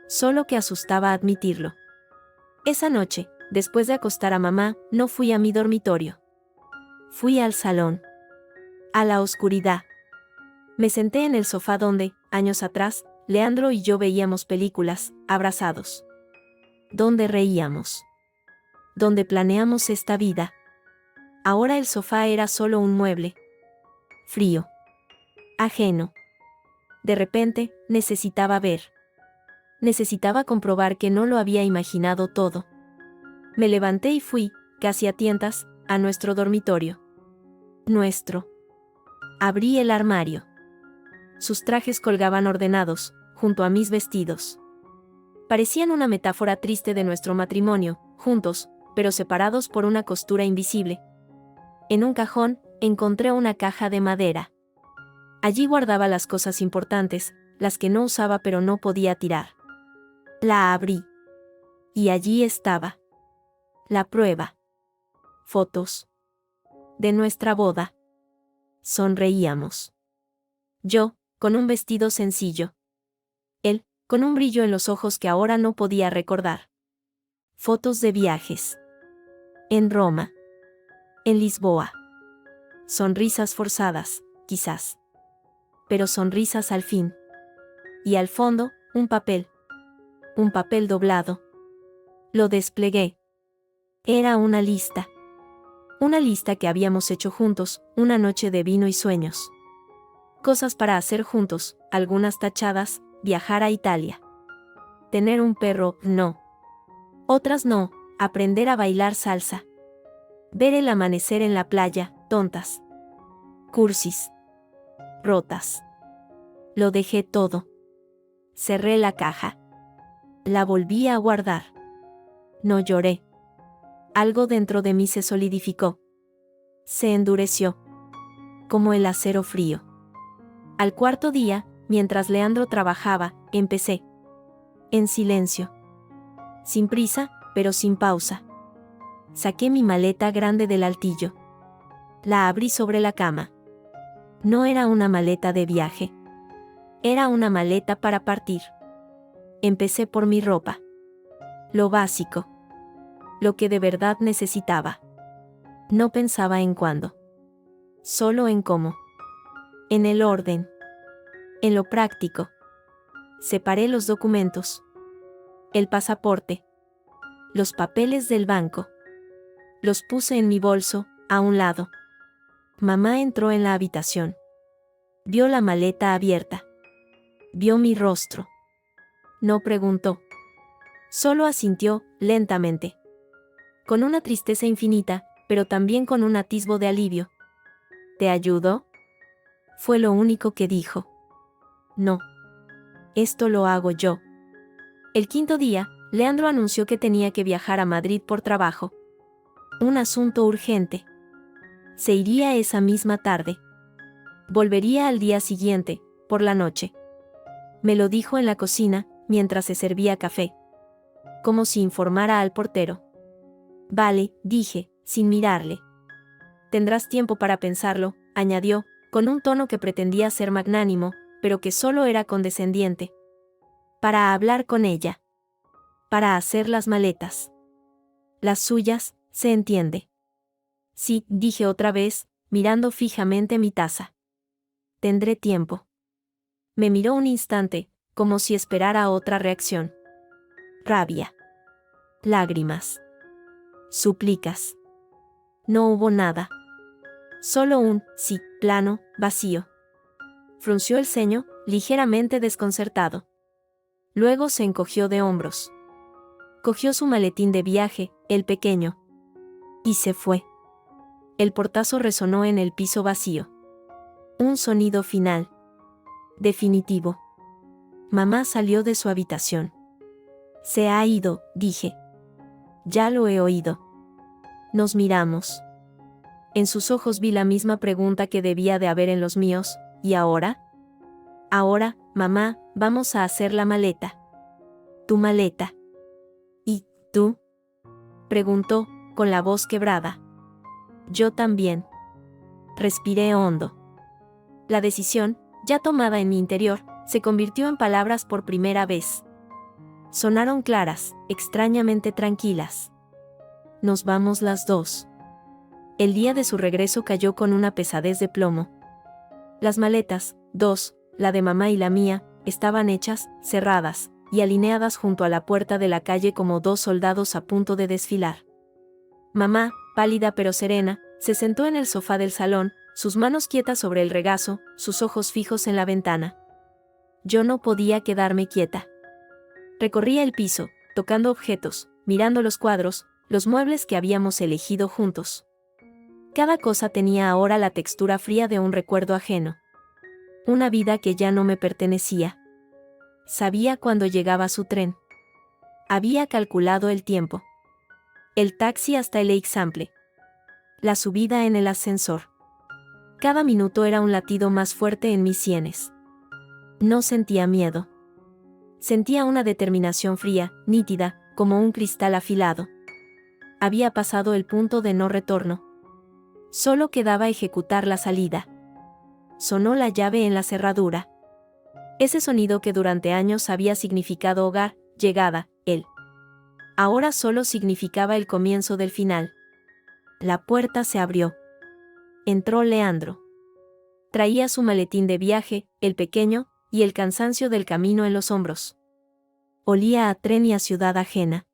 Solo que asustaba admitirlo. Esa noche, después de acostar a mamá, no fui a mi dormitorio. Fui al salón. A la oscuridad. Me senté en el sofá donde, años atrás, Leandro y yo veíamos películas, abrazados. Donde reíamos. Donde planeamos esta vida. Ahora el sofá era solo un mueble. Frío. Ajeno. De repente, necesitaba ver. Necesitaba comprobar que no lo había imaginado todo. Me levanté y fui, casi a tientas, a nuestro dormitorio. Nuestro. Abrí el armario. Sus trajes colgaban ordenados, junto a mis vestidos. Parecían una metáfora triste de nuestro matrimonio, juntos, pero separados por una costura invisible. En un cajón, encontré una caja de madera. Allí guardaba las cosas importantes, las que no usaba pero no podía tirar. La abrí. Y allí estaba. La prueba. Fotos. De nuestra boda. Sonreíamos. Yo, con un vestido sencillo. Él, con un brillo en los ojos que ahora no podía recordar. Fotos de viajes. En Roma. En Lisboa. Sonrisas forzadas, quizás. Pero sonrisas al fin. Y al fondo, un papel. Un papel doblado. Lo desplegué. Era una lista. Una lista que habíamos hecho juntos, una noche de vino y sueños. Cosas para hacer juntos, algunas tachadas, viajar a Italia. Tener un perro, no. Otras no, aprender a bailar salsa. Ver el amanecer en la playa, tontas. Cursis. Rotas. Lo dejé todo. Cerré la caja. La volví a guardar. No lloré. Algo dentro de mí se solidificó. Se endureció. Como el acero frío. Al cuarto día, mientras Leandro trabajaba, empecé. En silencio. Sin prisa, pero sin pausa. Saqué mi maleta grande del altillo. La abrí sobre la cama. No era una maleta de viaje. Era una maleta para partir. Empecé por mi ropa. Lo básico. Lo que de verdad necesitaba. No pensaba en cuándo. Solo en cómo. En el orden. En lo práctico. Separé los documentos. El pasaporte. Los papeles del banco. Los puse en mi bolso, a un lado. Mamá entró en la habitación. Vio la maleta abierta. Vio mi rostro. No preguntó. Solo asintió, lentamente. Con una tristeza infinita, pero también con un atisbo de alivio. ¿Te ayudo? Fue lo único que dijo. No. Esto lo hago yo. El quinto día, Leandro anunció que tenía que viajar a Madrid por trabajo. Un asunto urgente. Se iría esa misma tarde. Volvería al día siguiente, por la noche. Me lo dijo en la cocina, mientras se servía café. Como si informara al portero. Vale, dije, sin mirarle. Tendrás tiempo para pensarlo, añadió, con un tono que pretendía ser magnánimo, pero que solo era condescendiente. Para hablar con ella. Para hacer las maletas. Las suyas, se entiende. Sí, dije otra vez, mirando fijamente mi taza. Tendré tiempo. Me miró un instante, como si esperara otra reacción. Rabia. Lágrimas. Súplicas. No hubo nada. Solo un sí, plano, vacío. Frunció el ceño, ligeramente desconcertado. Luego se encogió de hombros. Cogió su maletín de viaje, el pequeño. Y se fue. El portazo resonó en el piso vacío. Un sonido final. Definitivo. Mamá salió de su habitación. Se ha ido, dije. Ya lo he oído. Nos miramos. En sus ojos vi la misma pregunta que debía de haber en los míos, ¿y ahora? Ahora, mamá, vamos a hacer la maleta. Tu maleta. ¿Y tú? Preguntó, con la voz quebrada. Yo también. Respiré hondo. La decisión, ya tomada en mi interior, se convirtió en palabras por primera vez. Sonaron claras, extrañamente tranquilas. Nos vamos las dos. El día de su regreso cayó con una pesadez de plomo. Las maletas, dos, la de mamá y la mía, estaban hechas, cerradas, y alineadas junto a la puerta de la calle como dos soldados a punto de desfilar. Mamá, pálida pero serena, se sentó en el sofá del salón, sus manos quietas sobre el regazo, sus ojos fijos en la ventana. Yo no podía quedarme quieta. Recorría el piso, tocando objetos, mirando los cuadros, los muebles que habíamos elegido juntos. Cada cosa tenía ahora la textura fría de un recuerdo ajeno. Una vida que ya no me pertenecía. Sabía cuándo llegaba su tren. Había calculado el tiempo. El taxi hasta el Eixample. La subida en el ascensor. Cada minuto era un latido más fuerte en mis sienes. No sentía miedo. Sentía una determinación fría, nítida, como un cristal afilado. Había pasado el punto de no retorno. Solo quedaba ejecutar la salida. Sonó la llave en la cerradura. Ese sonido que durante años había significado hogar, llegada, él. Ahora solo significaba el comienzo del final. La puerta se abrió. Entró Leandro. Traía su maletín de viaje, el pequeño, y el cansancio del camino en los hombros. Olía a tren y a ciudad ajena.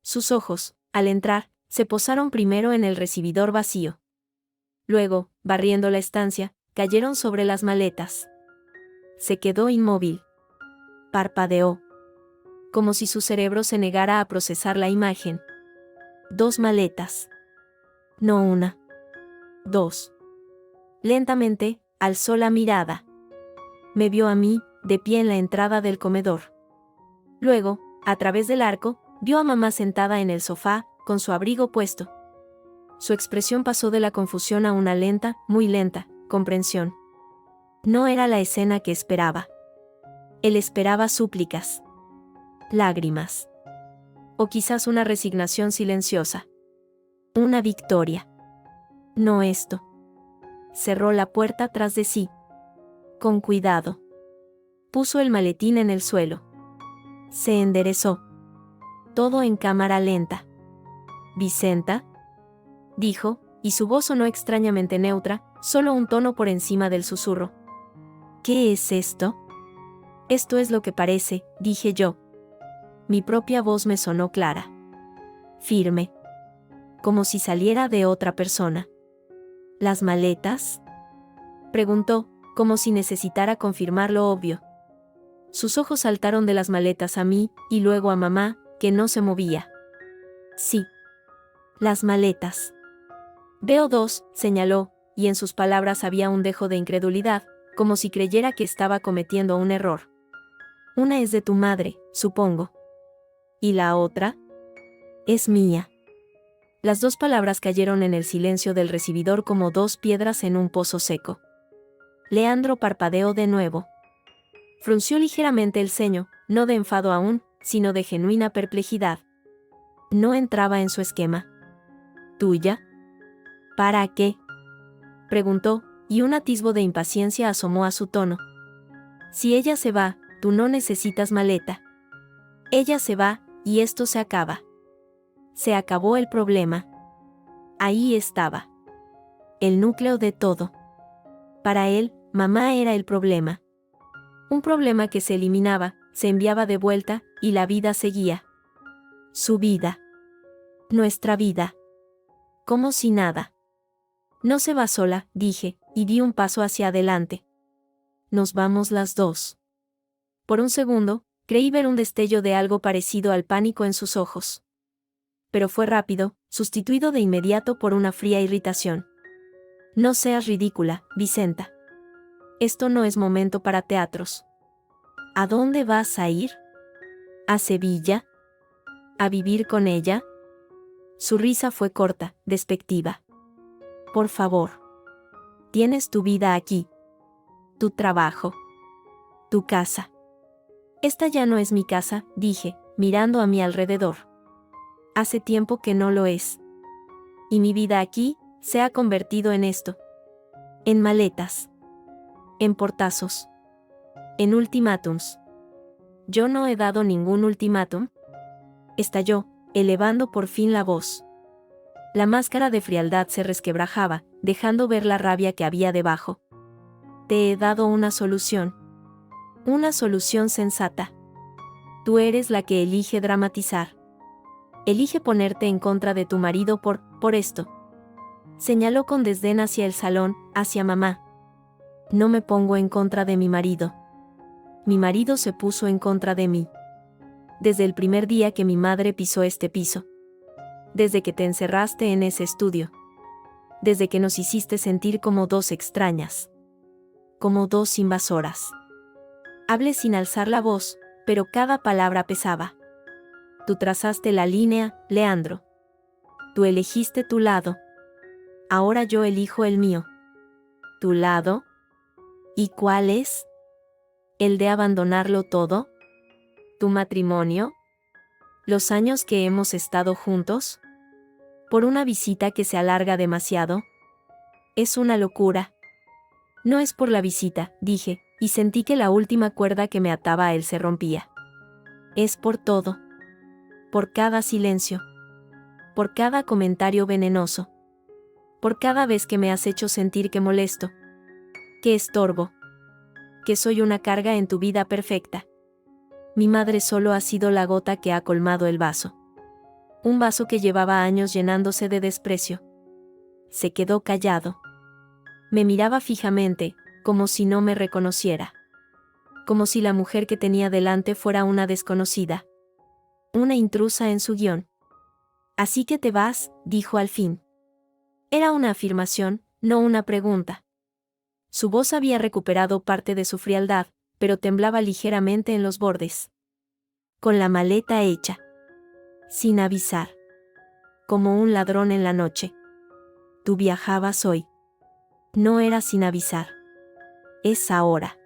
Sus ojos, al entrar, se posaron primero en el recibidor vacío. Luego, barriendo la estancia, cayeron sobre las maletas. Se quedó inmóvil. Parpadeó. Como si su cerebro se negara a procesar la imagen. 2 maletas. No una. 2. Lentamente, alzó la mirada. Me vio a mí, de pie en la entrada del comedor. Luego, a través del arco, vio a mamá sentada en el sofá, con su abrigo puesto. Su expresión pasó de la confusión a una lenta, muy lenta, comprensión. No era la escena que esperaba. Él esperaba súplicas. Lágrimas. O quizás una resignación silenciosa. Una victoria. No esto. Cerró la puerta tras de sí. Con cuidado. Puso el maletín en el suelo. Se enderezó. Todo en cámara lenta. «Vicenta», dijo, y su voz sonó extrañamente neutra, solo un tono por encima del susurro. «¿Qué es esto?» «Esto es lo que parece», dije yo. Mi propia voz me sonó clara. Firme. Como si saliera de otra persona. ¿Las maletas?», preguntó, como si necesitara confirmar lo obvio. Sus ojos saltaron de las maletas a mí, y luego a mamá, que no se movía. «Sí. Las maletas». «Veo 2», señaló, y en sus palabras había un dejo de incredulidad, como si creyera que estaba cometiendo un error. «Una es de tu madre, supongo. ¿Y la otra?» «Es mía». Las 2 palabras cayeron en el silencio del recibidor como 2 piedras en un pozo seco. Leandro parpadeó de nuevo. Frunció ligeramente el ceño, no de enfado aún, sino de genuina perplejidad. No entraba en su esquema. «¿Tuya? ¿Para qué?», preguntó, y un atisbo de impaciencia asomó a su tono. «Si ella se va, tú no necesitas maleta. Ella se va, y esto se acaba». Se acabó el problema. Ahí estaba. El núcleo de todo. Para él, mamá era el problema. Un problema que se eliminaba, se enviaba de vuelta, y la vida seguía. Su vida. Nuestra vida. Como si nada. «No se va sola», dije, y di un paso hacia adelante. «Nos vamos las 2». Por un segundo, creí ver un destello de algo parecido al pánico en sus ojos. Pero fue rápido, sustituido de inmediato por una fría irritación. «No seas ridícula, Vicenta. Esto no es momento para teatros». «¿A dónde vas a ir?» «¿A Sevilla? ¿A vivir con ella?» Su risa fue corta, despectiva. «Por favor. Tienes tu vida aquí. Tu trabajo. Tu casa». «Esta ya no es mi casa», dije, mirando a mi alrededor. «Hace tiempo que no lo es. Y mi vida aquí se ha convertido en esto. En maletas. En portazos. En ultimátums». «Yo no he dado ningún ultimátum», estalló, elevando por fin la voz. La máscara de frialdad se resquebrajaba, dejando ver la rabia que había debajo. «Te he dado una solución. Una solución sensata. Tú eres la que elige dramatizar. Elige ponerte en contra de tu marido por esto». Señaló con desdén hacia el salón, hacia mamá. «No me pongo en contra de mi marido. Mi marido se puso en contra de mí. Desde el primer día que mi madre pisó este piso. Desde que te encerraste en ese estudio. Desde que nos hiciste sentir como 2 extrañas. Como 2 invasoras». Hablé sin alzar la voz, pero cada palabra pesaba. Tú trazaste la línea, Leandro. Tú elegiste tu lado. Ahora yo elijo el mío. ¿Tu lado? ¿Y cuál es? ¿El de abandonarlo todo? ¿Tu matrimonio? ¿Los años que hemos estado juntos? ¿Por una visita que se alarga demasiado? Es una locura. No es por la visita, dije, y sentí que la última cuerda que me ataba a él se rompía. Es por todo. Por cada silencio. Por cada comentario venenoso. Por cada vez que me has hecho sentir que molesto. Que estorbo. Que soy una carga en tu vida perfecta. Mi madre solo ha sido la gota que ha colmado el vaso. Un vaso que llevaba años llenándose de desprecio. Se quedó callado. Me miraba fijamente, como si no me reconociera. Como si la mujer que tenía delante fuera una desconocida. Una intrusa en su guión. Así que te vas, dijo al fin. Era una afirmación, no una pregunta. Su voz había recuperado parte de su frialdad, pero temblaba ligeramente en los bordes. Con la maleta hecha. Sin avisar. Como un ladrón en la noche. Tú viajabas hoy. No era sin avisar. Es ahora.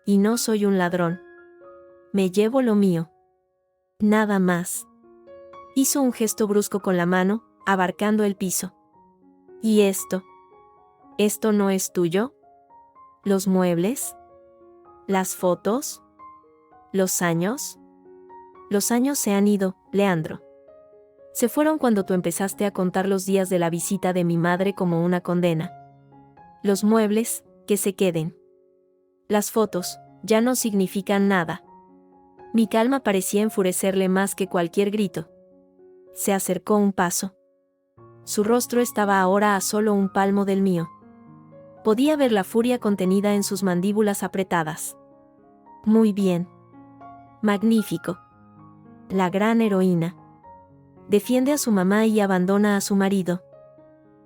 Y no soy un ladrón. Me llevo lo mío. Nada más. Hizo un gesto brusco con la mano, abarcando el piso. ¿Y esto? ¿Esto no es tuyo? ¿Los muebles? ¿Las fotos? ¿Los años? Los años se han ido, Leandro. Se fueron cuando tú empezaste a contar los días de la visita de mi madre como una condena. Los muebles, que se queden. Las fotos, ya no significan nada. Mi calma parecía enfurecerle más que cualquier grito. Se acercó un paso. Su rostro estaba ahora a solo un palmo del mío. Podía ver la furia contenida en sus mandíbulas apretadas. Muy bien. Magnífico. La gran heroína. Defiende a su mamá y abandona a su marido.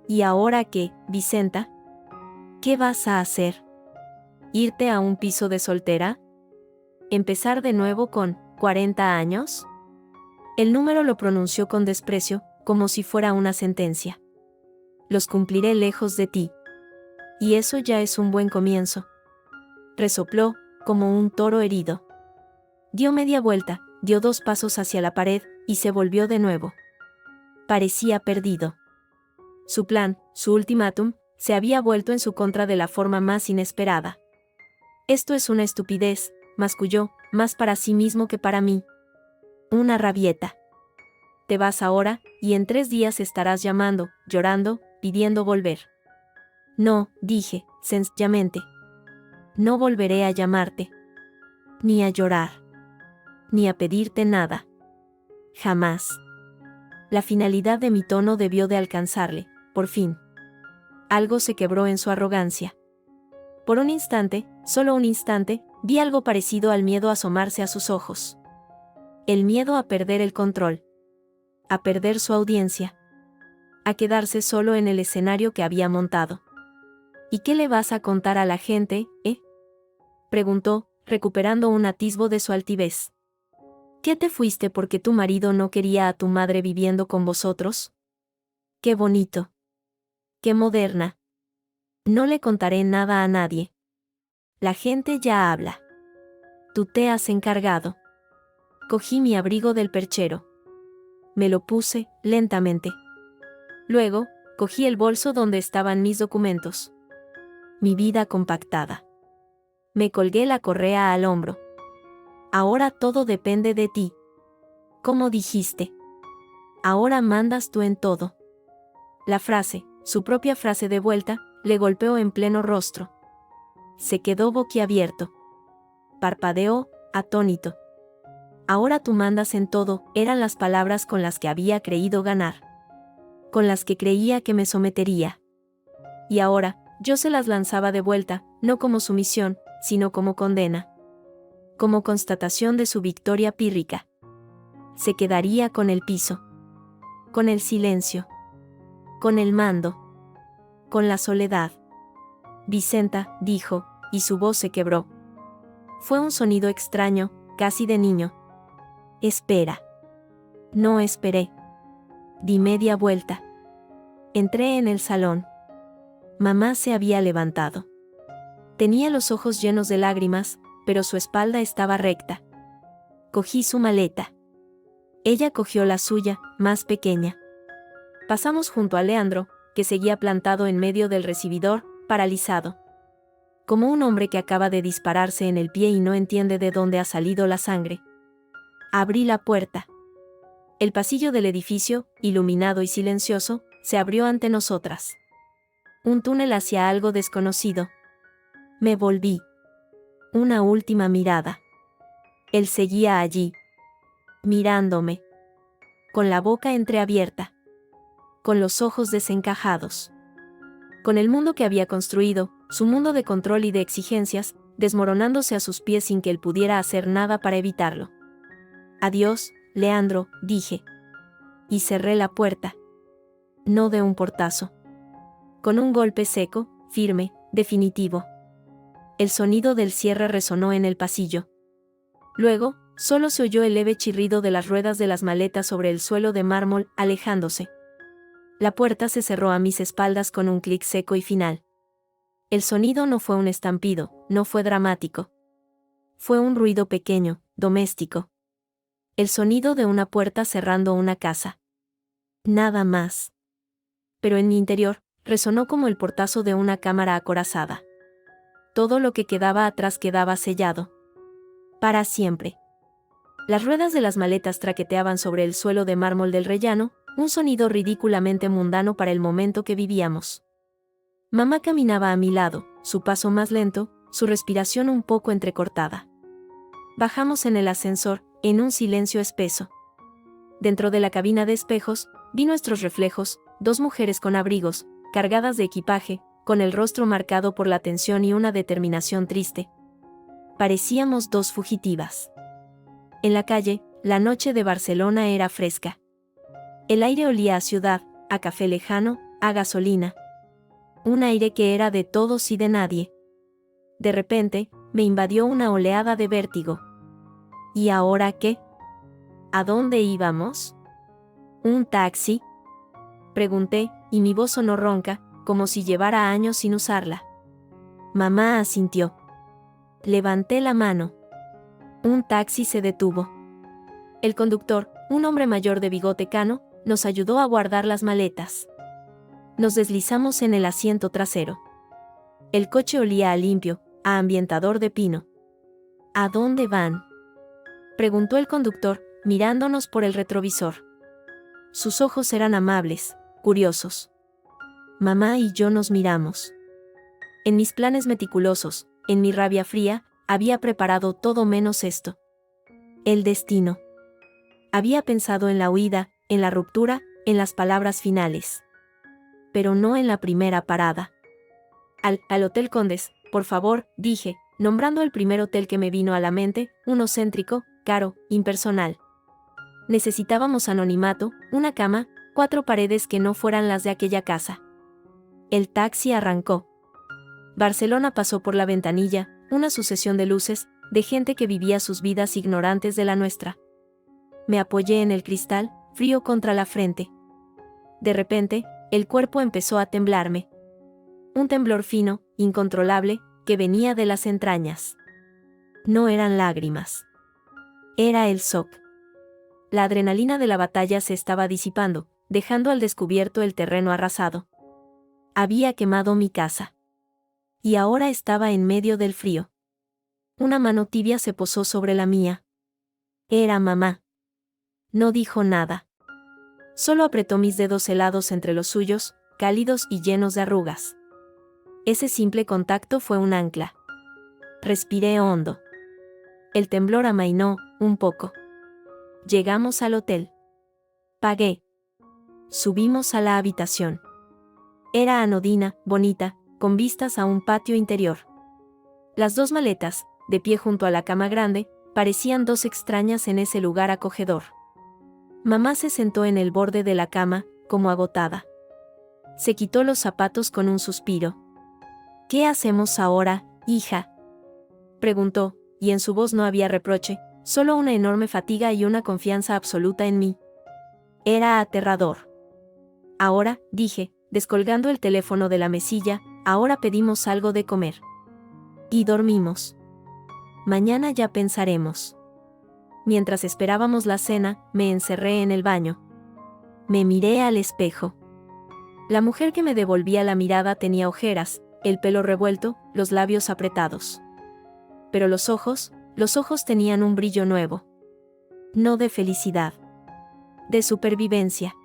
¿Y ahora qué, Vicenta? ¿Qué vas a hacer? ¿Irte a un piso de soltera? ¿Empezar de nuevo con 40 años? El número lo pronunció con desprecio, como si fuera una sentencia. Los cumpliré lejos de ti. Y eso ya es un buen comienzo. Resopló, como un toro herido. Dio media vuelta, dio 2 pasos hacia la pared, y se volvió de nuevo. Parecía perdido. Su plan, su ultimátum, se había vuelto en su contra de la forma más inesperada. Esto es una estupidez, masculló, más para sí mismo que para mí. Una rabieta. Te vas ahora, y en 3 días estarás llamando, llorando, pidiendo volver. No, dije, sencillamente. No volveré a llamarte. Ni a llorar. Ni a pedirte nada. Jamás. La finalidad de mi tono debió de alcanzarle, por fin. Algo se quebró en su arrogancia. Por un instante, solo un instante, vi algo parecido al miedo asomarse a sus ojos. El miedo a perder el control. A perder su audiencia. A quedarse solo en el escenario que había montado. ¿Y qué le vas a contar a la gente, preguntó, recuperando un atisbo de su altivez. ¿Qué te fuiste porque tu marido no quería a tu madre viviendo con vosotros? ¡Qué bonito! ¡Qué moderna! No le contaré nada a nadie. La gente ya habla. Tú te has encargado. Cogí mi abrigo del perchero. Me lo puse, lentamente. Luego, cogí el bolso donde estaban mis documentos. Mi vida compactada. Me colgué la correa al hombro. Ahora todo depende de ti. ¿Cómo dijiste? Ahora mandas tú en todo. La frase, su propia frase de vuelta, le golpeó en pleno rostro. Se quedó boquiabierto. Parpadeó, atónito. Ahora tú mandas en todo, eran las palabras con las que había creído ganar. Con las que creía que me sometería. Y ahora, yo se las lanzaba de vuelta, no como sumisión, sino como condena. Como constatación de su victoria pírrica. Se quedaría con el piso. Con el silencio. Con el mando. Con la soledad. Vicenta, dijo, y su voz se quebró. Fue un sonido extraño, casi de niño. Espera. No esperé. Di media vuelta. Entré en el salón. Mamá se había levantado. Tenía los ojos llenos de lágrimas, pero su espalda estaba recta. Cogí su maleta. Ella cogió la suya, más pequeña. Pasamos junto a Leandro, que seguía plantado en medio del recibidor, paralizado. Como un hombre que acaba de dispararse en el pie y no entiende de dónde ha salido la sangre. Abrí la puerta. El pasillo del edificio, iluminado y silencioso, se abrió ante nosotras. Un túnel hacia algo desconocido. Me volví. Una última mirada. Él seguía allí, mirándome, con la boca entreabierta, con los ojos desencajados, con el mundo que había construido, su mundo de control y de exigencias, desmoronándose a sus pies sin que él pudiera hacer nada para evitarlo. Adiós, Leandro, dije. Y cerré la puerta. No de un portazo. Con un golpe seco, firme, definitivo. El sonido del cierre resonó en el pasillo. Luego, solo se oyó el leve chirrido de las ruedas de las maletas sobre el suelo de mármol, alejándose. La puerta se cerró a mis espaldas con un clic seco y final. El sonido no fue un estampido, no fue dramático. Fue un ruido pequeño, doméstico. El sonido de una puerta cerrando una casa. Nada más. Pero en mi interior, resonó como el portazo de una cámara acorazada. Todo lo que quedaba atrás quedaba sellado. Para siempre. Las ruedas de las maletas traqueteaban sobre el suelo de mármol del rellano, un sonido ridículamente mundano para el momento que vivíamos. Mamá caminaba a mi lado, su paso más lento, su respiración un poco entrecortada. Bajamos en el ascensor, en un silencio espeso. Dentro de la cabina de espejos, vi nuestros reflejos, dos mujeres con abrigos, cargadas de equipaje, con el rostro marcado por la tensión y una determinación triste. Parecíamos dos fugitivas. En la calle, la noche de Barcelona era fresca. El aire olía a ciudad, a café lejano, a gasolina. Un aire que era de todos y de nadie. De repente, me invadió una oleada de vértigo. ¿Y ahora qué? ¿A dónde íbamos? ¿Un taxi? Pregunté, y mi voz sonó ronca, como si llevara años sin usarla. Mamá asintió. Levanté la mano. Un taxi se detuvo. El conductor, un hombre mayor de bigote cano, nos ayudó a guardar las maletas. Nos deslizamos en el asiento trasero. El coche olía a limpio, a ambientador de pino. ¿A dónde van?, preguntó el conductor, mirándonos por el retrovisor. Sus ojos eran amables, curiosos. Mamá y yo nos miramos. En mis planes meticulosos, en mi rabia fría, había preparado todo menos esto. El destino. Había pensado en la huida, en la ruptura, en las palabras finales. Pero no en la primera parada. Al Hotel Condes, por favor, dije, nombrando el primer hotel que me vino a la mente, uno céntrico, caro, impersonal. Necesitábamos anonimato, una cama, 4 paredes que no fueran las de aquella casa. El taxi arrancó. Barcelona pasó por la ventanilla, una sucesión de luces, de gente que vivía sus vidas ignorantes de la nuestra. Me apoyé en el cristal, frío contra la frente. De repente, el cuerpo empezó a temblarme. Un temblor fino, incontrolable, que venía de las entrañas. No eran lágrimas. Era el shock. La adrenalina de la batalla se estaba disipando, dejando al descubierto el terreno arrasado. Había quemado mi casa. Y ahora estaba en medio del frío. Una mano tibia se posó sobre la mía. Era mamá. No dijo nada. Solo apretó mis dedos helados entre los suyos, cálidos y llenos de arrugas. Ese simple contacto fue un ancla. Respiré hondo. El temblor amainó, un poco. Llegamos al hotel. Pagué. Subimos a la habitación. Era anodina, bonita, con vistas a un patio interior. Las 2 maletas, de pie junto a la cama grande, parecían 2 extrañas en ese lugar acogedor. Mamá se sentó en el borde de la cama, como agotada. Se quitó los zapatos con un suspiro. ¿Qué hacemos ahora, hija?, preguntó, y en su voz no había reproche, solo una enorme fatiga y una confianza absoluta en mí. Era aterrador. Ahora, dije, descolgando el teléfono de la mesilla, ahora pedimos algo de comer. Y dormimos. Mañana ya pensaremos. Mientras esperábamos la cena, me encerré en el baño. Me miré al espejo. La mujer que me devolvía la mirada tenía ojeras, el pelo revuelto, los labios apretados. Pero los ojos tenían un brillo nuevo. No de felicidad. De supervivencia.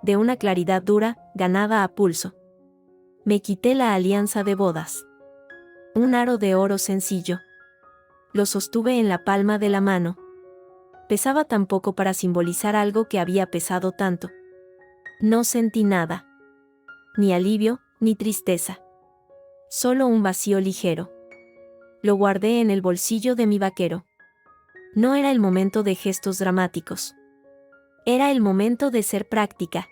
De una claridad dura, ganada a pulso. Me quité la alianza de bodas. Un aro de oro sencillo. Lo sostuve en la palma de la mano. Pesaba tan poco para simbolizar algo que había pesado tanto. No sentí nada. Ni alivio, ni tristeza. Solo un vacío ligero. Lo guardé en el bolsillo de mi vaquero. No era el momento de gestos dramáticos. Era el momento de ser práctica.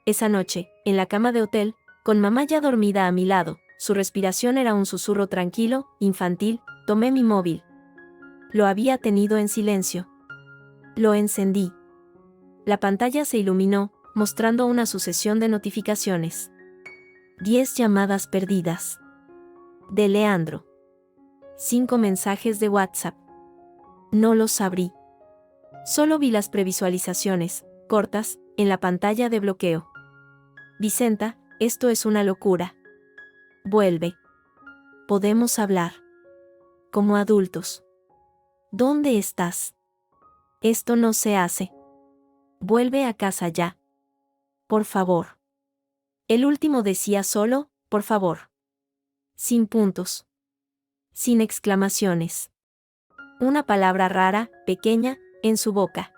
Esa noche, en la cama de hotel, con mamá ya dormida a mi lado, su respiración era un susurro tranquilo, infantil, tomé mi móvil. Lo había tenido en silencio. Lo encendí. La pantalla se iluminó, mostrando una sucesión de notificaciones. 10 llamadas perdidas. De Leandro. 5 mensajes de WhatsApp. No los abrí. Solo vi las previsualizaciones, cortas, en la pantalla de bloqueo. Vicenta, esto es una locura. Vuelve. Podemos hablar. Como adultos. ¿Dónde estás? Esto no se hace. Vuelve a casa ya. Por favor. El último decía solo, por favor. Sin puntos. Sin exclamaciones. Una palabra rara, pequeña, en su boca.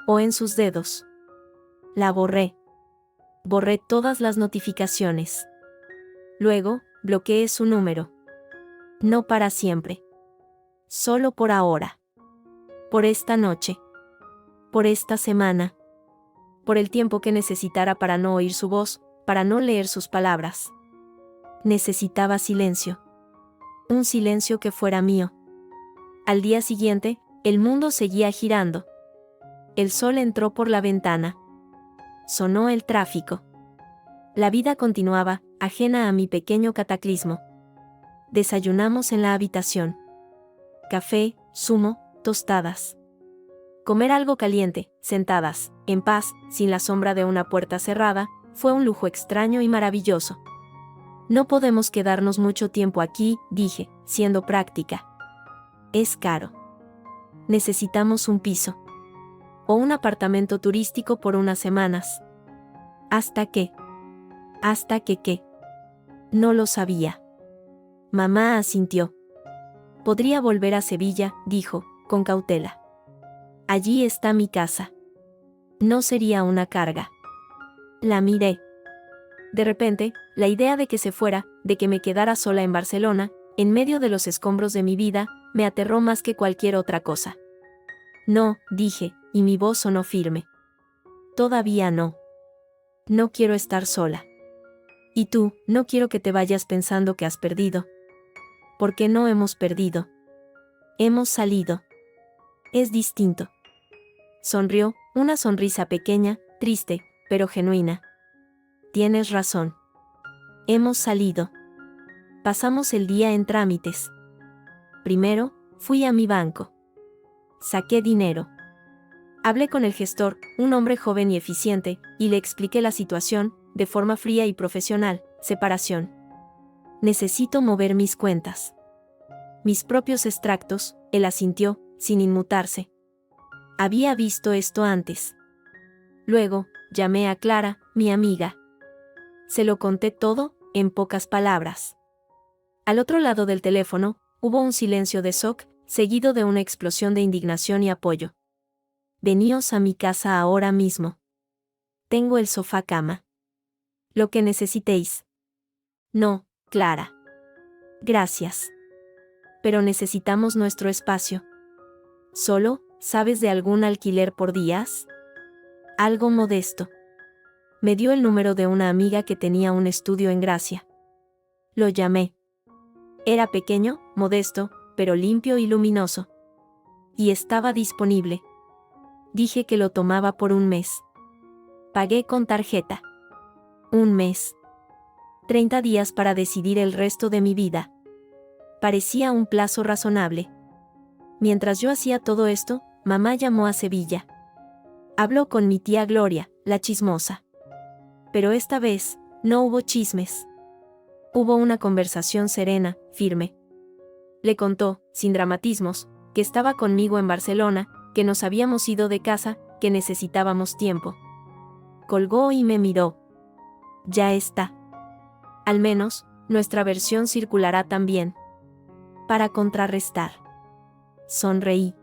O en sus dedos. La borré. Borré todas las notificaciones. Luego, bloqueé su número. No para siempre. Solo por ahora. Por esta noche. Por esta semana. Por el tiempo que necesitara para no oír su voz, para no leer sus palabras. Necesitaba silencio. Un silencio que fuera mío. Al día siguiente, el mundo seguía girando. El sol entró por la ventana. Sonó el tráfico. La vida continuaba, ajena a mi pequeño cataclismo. Desayunamos en la habitación. Café, zumo, tostadas. Comer algo caliente, sentadas, en paz, sin la sombra de una puerta cerrada, fue un lujo extraño y maravilloso. No podemos quedarnos mucho tiempo aquí, dije, siendo práctica. Es caro. Necesitamos un piso. O un apartamento turístico por unas semanas. ¿Hasta qué? ¿Hasta que qué? No lo sabía. Mamá asintió. Podría volver a Sevilla, dijo, con cautela. Allí está mi casa. No sería una carga. La miré. De repente, la idea de que se fuera, de que me quedara sola en Barcelona, en medio de los escombros de mi vida, me aterró más que cualquier otra cosa. No, dije, y mi voz sonó firme. Todavía no. No quiero estar sola. Y tú, no quiero que te vayas pensando que has perdido. Porque no hemos perdido. Hemos salido. Es distinto. Sonrió, una sonrisa pequeña, triste, pero genuina. Tienes razón. Hemos salido. Pasamos el día en trámites. Primero, fui a mi banco. Saqué dinero. Hablé con el gestor, un hombre joven y eficiente, y le expliqué la situación, de forma fría y profesional, separación. Necesito mover mis cuentas. Mis propios extractos, él asintió, sin inmutarse. Había visto esto antes. Luego, llamé a Clara, mi amiga. Se lo conté todo, en pocas palabras. Al otro lado del teléfono, hubo un silencio de shock, seguido de una explosión de indignación y apoyo. Veníos a mi casa ahora mismo. Tengo el sofá cama. Lo que necesitéis. No, Clara. Gracias. Pero necesitamos nuestro espacio. ¿Solo, sabes de algún alquiler por días? Algo modesto. Me dio el número de una amiga que tenía un estudio en Gracia. Lo llamé. Era pequeño, modesto, pero limpio y luminoso. Y estaba disponible. Dije que lo tomaba por un mes. Pagué con tarjeta. Un mes. 30 días para decidir el resto de mi vida. Parecía un plazo razonable. Mientras yo hacía todo esto, mamá llamó a Sevilla. Habló con mi tía Gloria, la chismosa. Pero esta vez, no hubo chismes. Hubo una conversación serena, firme. Le contó, sin dramatismos, que estaba conmigo en Barcelona, que nos habíamos ido de casa, que necesitábamos tiempo. Colgó y me miró. Ya está. Al menos, nuestra versión circulará también. Para contrarrestar. Sonreí.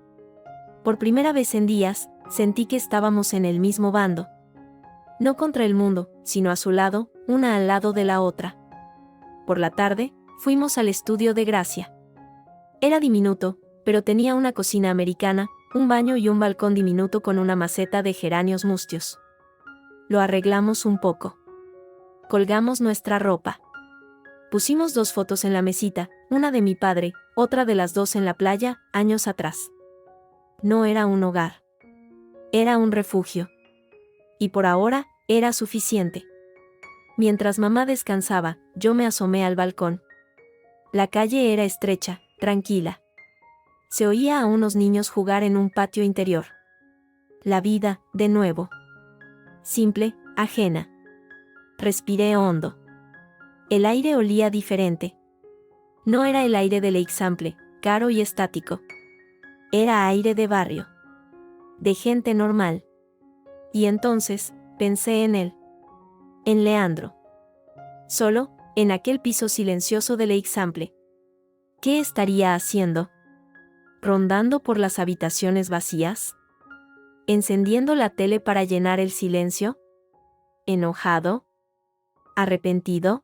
Por primera vez en días, sentí que estábamos en el mismo bando. No contra el mundo, sino a su lado, una al lado de la otra. Por la tarde, fuimos al estudio de Gracia. Era diminuto, pero tenía una cocina americana, un baño y un balcón diminuto con una maceta de geranios mustios. Lo arreglamos un poco. Colgamos nuestra ropa. Pusimos 2 fotos en la mesita, una de mi padre, otra de las 2 en la playa, años atrás. No era un hogar. Era un refugio. Y por ahora, era suficiente. Mientras mamá descansaba, yo me asomé al balcón. La calle era estrecha, tranquila. Se oía a unos niños jugar en un patio interior. La vida, de nuevo. Simple, ajena. Respiré hondo. El aire olía diferente. No era el aire del Eixample, caro y estático. Era aire de barrio. De gente normal. Y entonces, pensé en él. En Leandro. Solo, en aquel piso silencioso del Eixample. ¿Qué estaría haciendo? ¿Rondando por las habitaciones vacías? ¿Encendiendo la tele para llenar el silencio? ¿Enojado? ¿Arrepentido?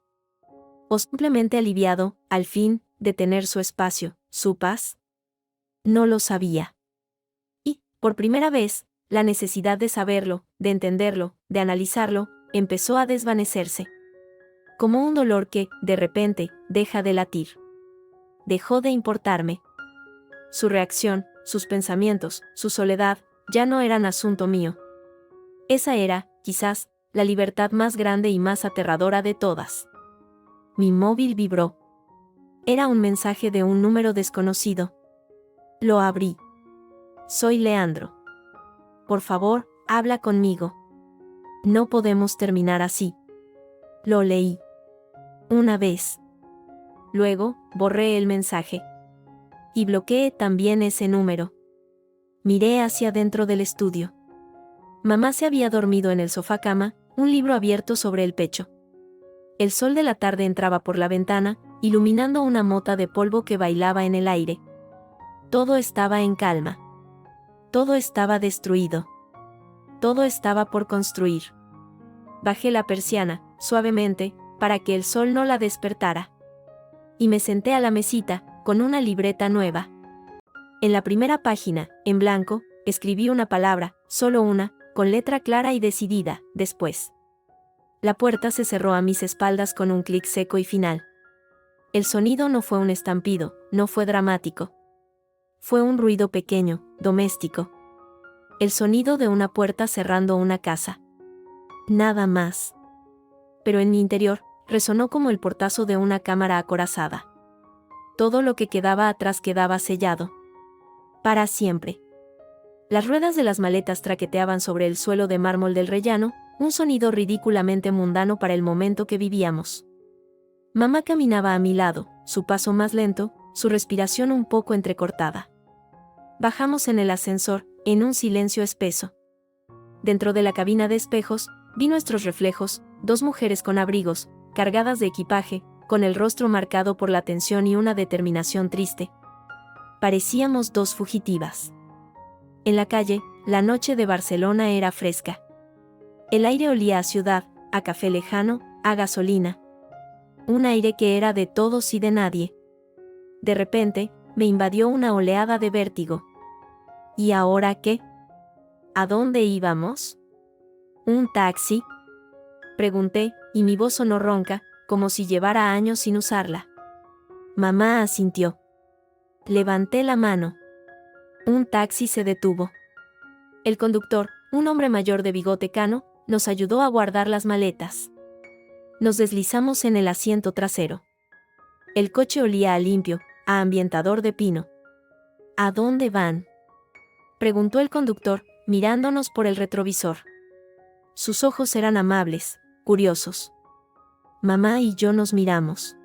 ¿O simplemente aliviado, al fin, de tener su espacio, su paz? No lo sabía. Y, por primera vez, la necesidad de saberlo, de entenderlo, de analizarlo, empezó a desvanecerse. Como un dolor que, de repente, deja de latir. Dejó de importarme. Su reacción, sus pensamientos, su soledad, ya no eran asunto mío. Esa era, quizás, la libertad más grande y más aterradora de todas. Mi móvil vibró. Era un mensaje de un número desconocido. Lo abrí. Soy Leandro. Por favor, habla conmigo. No podemos terminar así. Lo leí. Una vez. Luego, borré el mensaje. Y bloqueé también ese número. Miré hacia dentro del estudio. Mamá se había dormido en el sofá cama, un libro abierto sobre el pecho. El sol de la tarde entraba por la ventana, iluminando una mota de polvo que bailaba en el aire. Todo estaba en calma. Todo estaba destruido. Todo estaba por construir. Bajé la persiana, suavemente, para que el sol no la despertara. Y me senté a la mesita, con una libreta nueva. En la primera página, en blanco, escribí una palabra, solo una, con letra clara y decidida, después. La puerta se cerró a mis espaldas con un clic seco y final. El sonido no fue un estampido, no fue dramático. Fue un ruido pequeño, doméstico. El sonido de una puerta cerrando una casa. Nada más. Pero en mi interior, resonó como el portazo de una cámara acorazada. Todo lo que quedaba atrás quedaba sellado. Para siempre. Las ruedas de las maletas traqueteaban sobre el suelo de mármol del rellano, un sonido ridículamente mundano para el momento que vivíamos. Mamá caminaba a mi lado, su paso más lento, su respiración un poco entrecortada. Bajamos en el ascensor, en un silencio espeso. Dentro de la cabina de espejos, vi nuestros reflejos, 2 mujeres con abrigos, cargadas de equipaje, con el rostro marcado por la tensión y una determinación triste. Parecíamos 2 fugitivas. En la calle, la noche de Barcelona era fresca. El aire olía a ciudad, a café lejano, a gasolina. Un aire que era de todos y de nadie. De repente, me invadió una oleada de vértigo. ¿Y ahora qué? ¿A dónde íbamos? ¿Un taxi? Pregunté, y mi voz sonó ronca, como si llevara años sin usarla. Mamá asintió. Levanté la mano. Un taxi se detuvo. El conductor, un hombre mayor de bigote cano, nos ayudó a guardar las maletas. Nos deslizamos en el asiento trasero. El coche olía a limpio, a ambientador de pino. ¿A dónde van?, preguntó el conductor, mirándonos por el retrovisor. Sus ojos eran amables, curiosos. Mamá y yo nos miramos.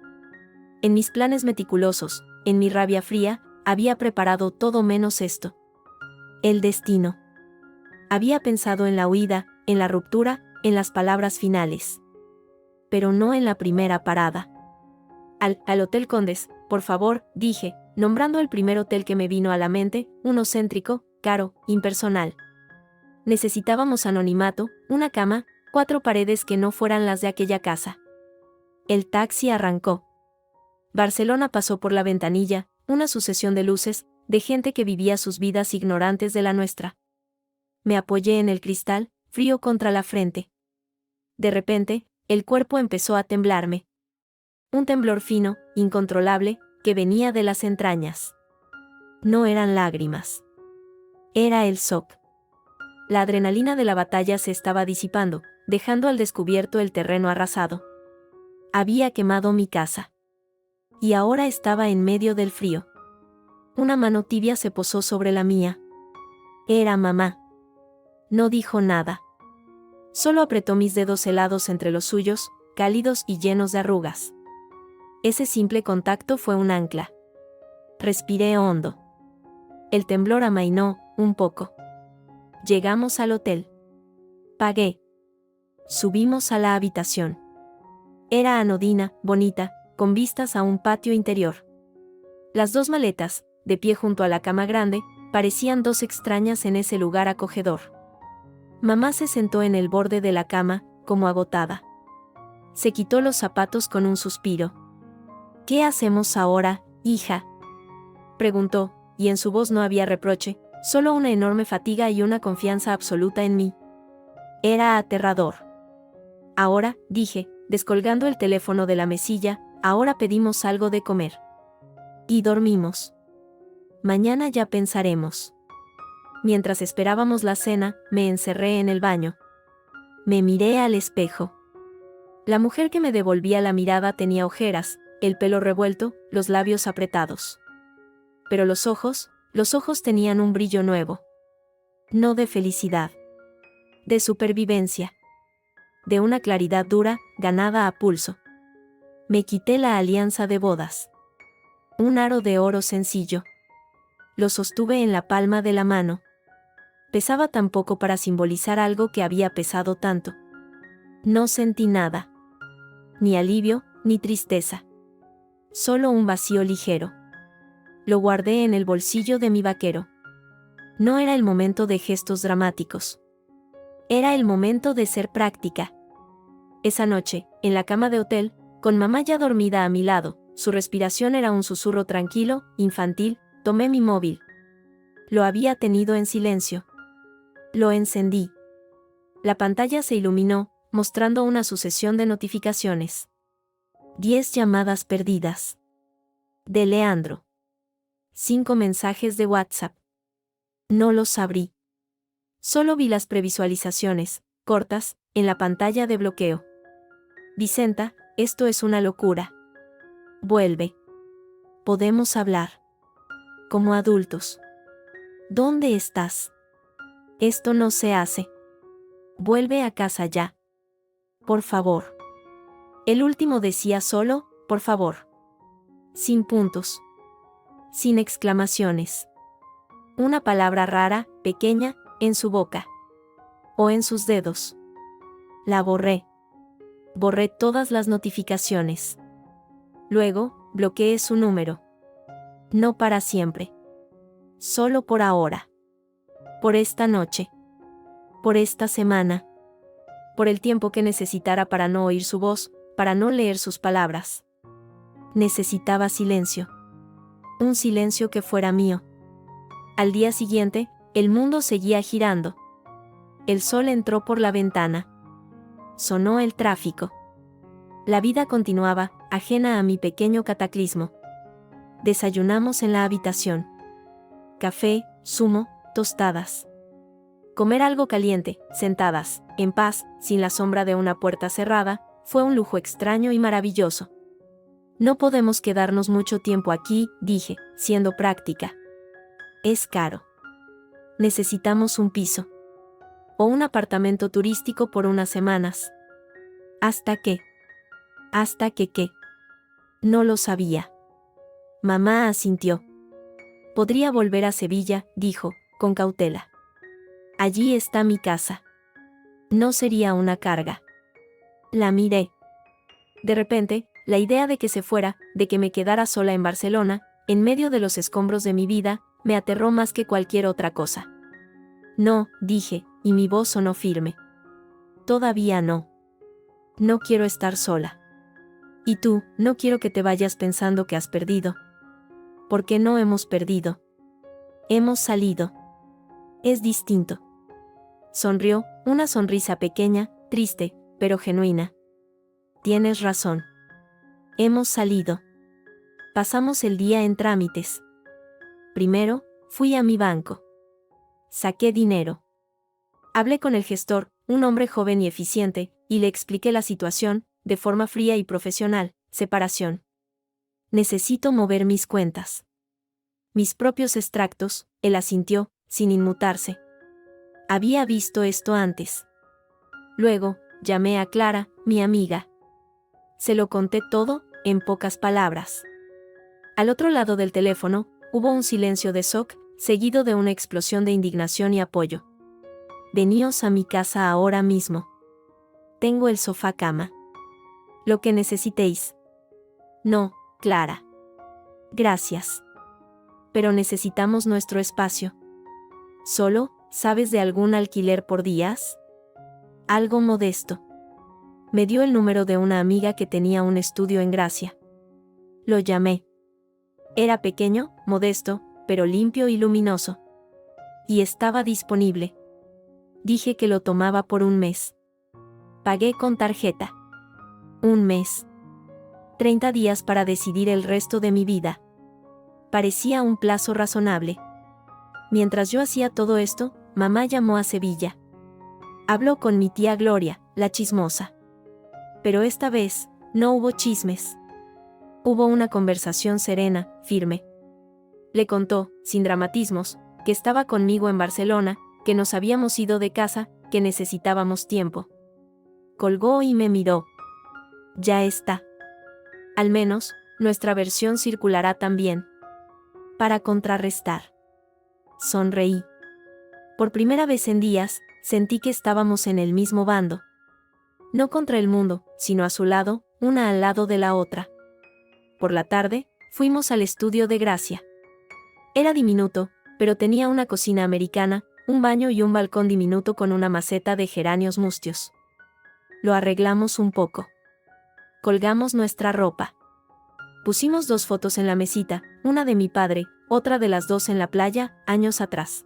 En mis planes meticulosos, en mi rabia fría, había preparado todo menos esto. El destino. Había pensado en la huida, en la ruptura, en las palabras finales. Pero no en la primera parada. Al Hotel Condes, por favor, dije, nombrando el primer hotel que me vino a la mente, uno céntrico, caro, impersonal. Necesitábamos anonimato, una cama, 4 paredes que no fueran las de aquella casa. El taxi arrancó. Barcelona pasó por la ventanilla, una sucesión de luces, de gente que vivía sus vidas ignorantes de la nuestra. Me apoyé en el cristal, frío contra la frente. De repente, el cuerpo empezó a temblarme. Un temblor fino, incontrolable, que venía de las entrañas. No eran lágrimas. Era el shock. La adrenalina de la batalla se estaba disipando, dejando al descubierto el terreno arrasado. Había quemado mi casa. Y ahora estaba en medio del frío. Una mano tibia se posó sobre la mía. Era mamá. No dijo nada. Solo apretó mis dedos helados entre los suyos, cálidos y llenos de arrugas. Ese simple contacto fue un ancla. Respiré hondo. El temblor amainó, un poco. Llegamos al hotel. Pagué. Subimos a la habitación. Era anodina, bonita, con vistas a un patio interior. Las 2 maletas, de pie junto a la cama grande, parecían 2 extrañas en ese lugar acogedor. Mamá se sentó en el borde de la cama, como agotada. Se quitó los zapatos con un suspiro. ¿Qué hacemos ahora, hija?, preguntó, y en su voz no había reproche, solo una enorme fatiga y una confianza absoluta en mí. Era aterrador. Ahora, dije, descolgando el teléfono de la mesilla, ahora pedimos algo de comer. Y dormimos. Mañana ya pensaremos. Mientras esperábamos la cena, me encerré en el baño. Me miré al espejo. La mujer que me devolvía la mirada tenía ojeras, el pelo revuelto, los labios apretados. Pero los ojos tenían un brillo nuevo. No de felicidad. De supervivencia. De una claridad dura, ganada a pulso. Me quité la alianza de bodas. Un aro de oro sencillo. Lo sostuve en la palma de la mano. Pesaba tan poco para simbolizar algo que había pesado tanto. No sentí nada. Ni alivio, ni tristeza. Solo un vacío ligero. Lo guardé en el bolsillo de mi vaquero. No era el momento de gestos dramáticos. Era el momento de ser práctica. Esa noche, en la cama de hotel, con mamá ya dormida a mi lado, su respiración era un susurro tranquilo, infantil, tomé mi móvil. Lo había tenido en silencio. Lo encendí. La pantalla se iluminó, mostrando una sucesión de notificaciones. 10 llamadas perdidas. De Leandro. 5 mensajes de WhatsApp. No los abrí. Solo vi las previsualizaciones, cortas, en la pantalla de bloqueo. Vicenta, esto es una locura. Vuelve. Podemos hablar. Como adultos. ¿Dónde estás? Esto no se hace. Vuelve a casa ya. Por favor. El último decía solo, por favor. Sin puntos. Sin exclamaciones. Una palabra rara, pequeña, en su boca. O en sus dedos. La borré. Borré todas las notificaciones. Luego, bloqueé su número. No para siempre. Solo por ahora. Por esta noche. Por esta semana. Por el tiempo que necesitara para no oír su voz, para no leer sus palabras. Necesitaba silencio. Un silencio que fuera mío. Al día siguiente, el mundo seguía girando. El sol entró por la ventana. Sonó el tráfico. La vida continuaba, ajena a mi pequeño cataclismo. Desayunamos en la habitación. Café, zumo, tostadas. Comer algo caliente, sentadas, en paz, sin la sombra de una puerta cerrada, fue un lujo extraño y maravilloso. No podemos quedarnos mucho tiempo aquí, dije, siendo práctica. Es caro. Necesitamos un piso. O un apartamento turístico por unas semanas. ¿Hasta qué? ¿Hasta que qué? No lo sabía. Mamá asintió. Podría volver a Sevilla, dijo, con cautela. Allí está mi casa. No sería una carga. La miré. De repente, la idea de que se fuera, de que me quedara sola en Barcelona, en medio de los escombros de mi vida, me aterró más que cualquier otra cosa. No, dije, y mi voz sonó firme. Todavía no. No quiero estar sola. Y tú, no quiero que te vayas pensando que has perdido. Porque no hemos perdido. Hemos salido. Es distinto. Sonrió, una sonrisa pequeña, triste, pero genuina. Tienes razón. Hemos salido. Pasamos el día en trámites. Primero, fui a mi banco. Saqué dinero. Hablé con el gestor, un hombre joven y eficiente, y le expliqué la situación, de forma fría y profesional, separación. Necesito mover mis cuentas. Mis propios extractos, él asintió, sin inmutarse. Había visto esto antes. Luego, llamé a Clara, mi amiga. Se lo conté todo, en pocas palabras. Al otro lado del teléfono, hubo un silencio de shock, seguido de una explosión de indignación y apoyo. Veníos a mi casa ahora mismo. Tengo el sofá cama. Lo que necesitéis. No, Clara. Gracias. Pero necesitamos nuestro espacio. ¿Solo, sabes de algún alquiler por días? Algo modesto. Me dio el número de una amiga que tenía un estudio en Gracia. Lo llamé. Era pequeño, modesto, pero limpio y luminoso. Y estaba disponible. Dije que lo tomaba por un mes. Pagué con tarjeta. Un mes. 30 días para decidir el resto de mi vida. Parecía un plazo razonable. Mientras yo hacía todo esto, mamá llamó a Sevilla. Habló con mi tía Gloria, la chismosa. Pero esta vez, no hubo chismes. Hubo una conversación serena, firme. Le contó, sin dramatismos, que estaba conmigo en Barcelona, que nos habíamos ido de casa, que necesitábamos tiempo. Colgó y me miró. Ya está. Al menos, nuestra versión circulará también. Para contrarrestar. Sonreí. Por primera vez en días, sentí que estábamos en el mismo bando. No contra el mundo, sino a su lado, una al lado de la otra. Por la tarde, fuimos al estudio de Gracia. Era diminuto, pero tenía una cocina americana, un baño y un balcón diminuto con una maceta de geranios mustios. Lo arreglamos un poco. Colgamos nuestra ropa. Pusimos 2 fotos en la mesita, una de mi padre, otra de las 2 en la playa, años atrás.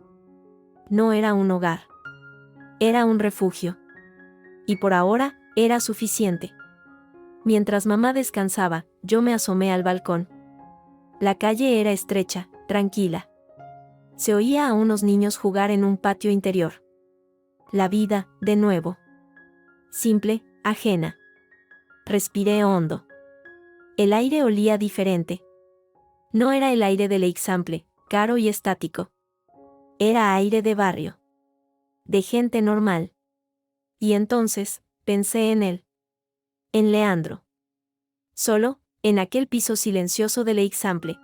No era un hogar. Era un refugio. Y por ahora, era suficiente. Mientras mamá descansaba, yo me asomé al balcón. La calle era estrecha, tranquila. Se oía a unos niños jugar en un patio interior. La vida, de nuevo. Simple, ajena. Respiré hondo. El aire olía diferente. No era el aire del Eixample, caro y estático. Era aire de barrio. De gente normal. Y entonces, pensé en él. En Leandro. Solo, en aquel piso silencioso del Eixample.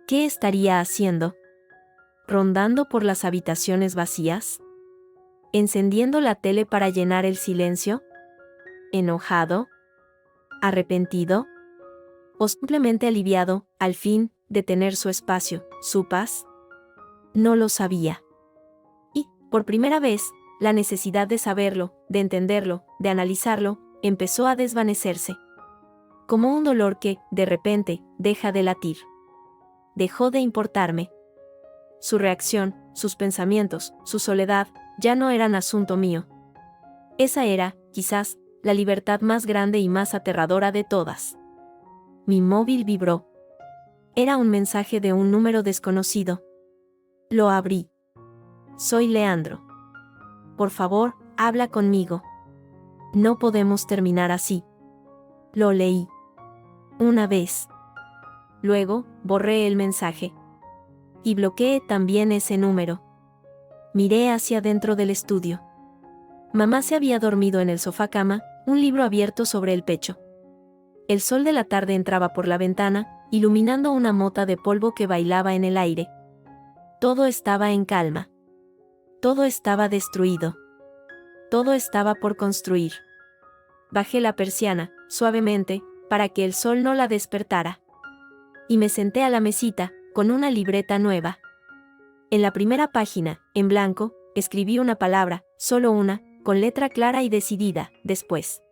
¿Qué estaría haciendo? ¿Rondando por las habitaciones vacías? ¿Encendiendo la tele para llenar el silencio? ¿Enojado? ¿Arrepentido? ¿O simplemente aliviado, al fin, de tener su espacio, su paz? No lo sabía. Y, por primera vez, la necesidad de saberlo, de entenderlo, de analizarlo, empezó a desvanecerse. Como un dolor que, de repente, deja de latir. Dejó de importarme. Su reacción, sus pensamientos, su soledad, ya no eran asunto mío. Esa era, quizás, la libertad más grande y más aterradora de todas. Mi móvil vibró. Era un mensaje de un número desconocido. Lo abrí. Soy Leandro. Por favor, habla conmigo. No podemos terminar así. Lo leí. Una vez. Luego, borré el mensaje. Y bloqueé también ese número. Miré hacia dentro del estudio. Mamá se había dormido en el sofá cama, un libro abierto sobre el pecho. El sol de la tarde entraba por la ventana, iluminando una mota de polvo que bailaba en el aire. Todo estaba en calma. Todo estaba destruido. Todo estaba por construir. Bajé la persiana, suavemente, para que el sol no la despertara. Y me senté a la mesita, con una libreta nueva. En la primera página, en blanco, escribí una palabra, solo una, con letra clara y decidida, después.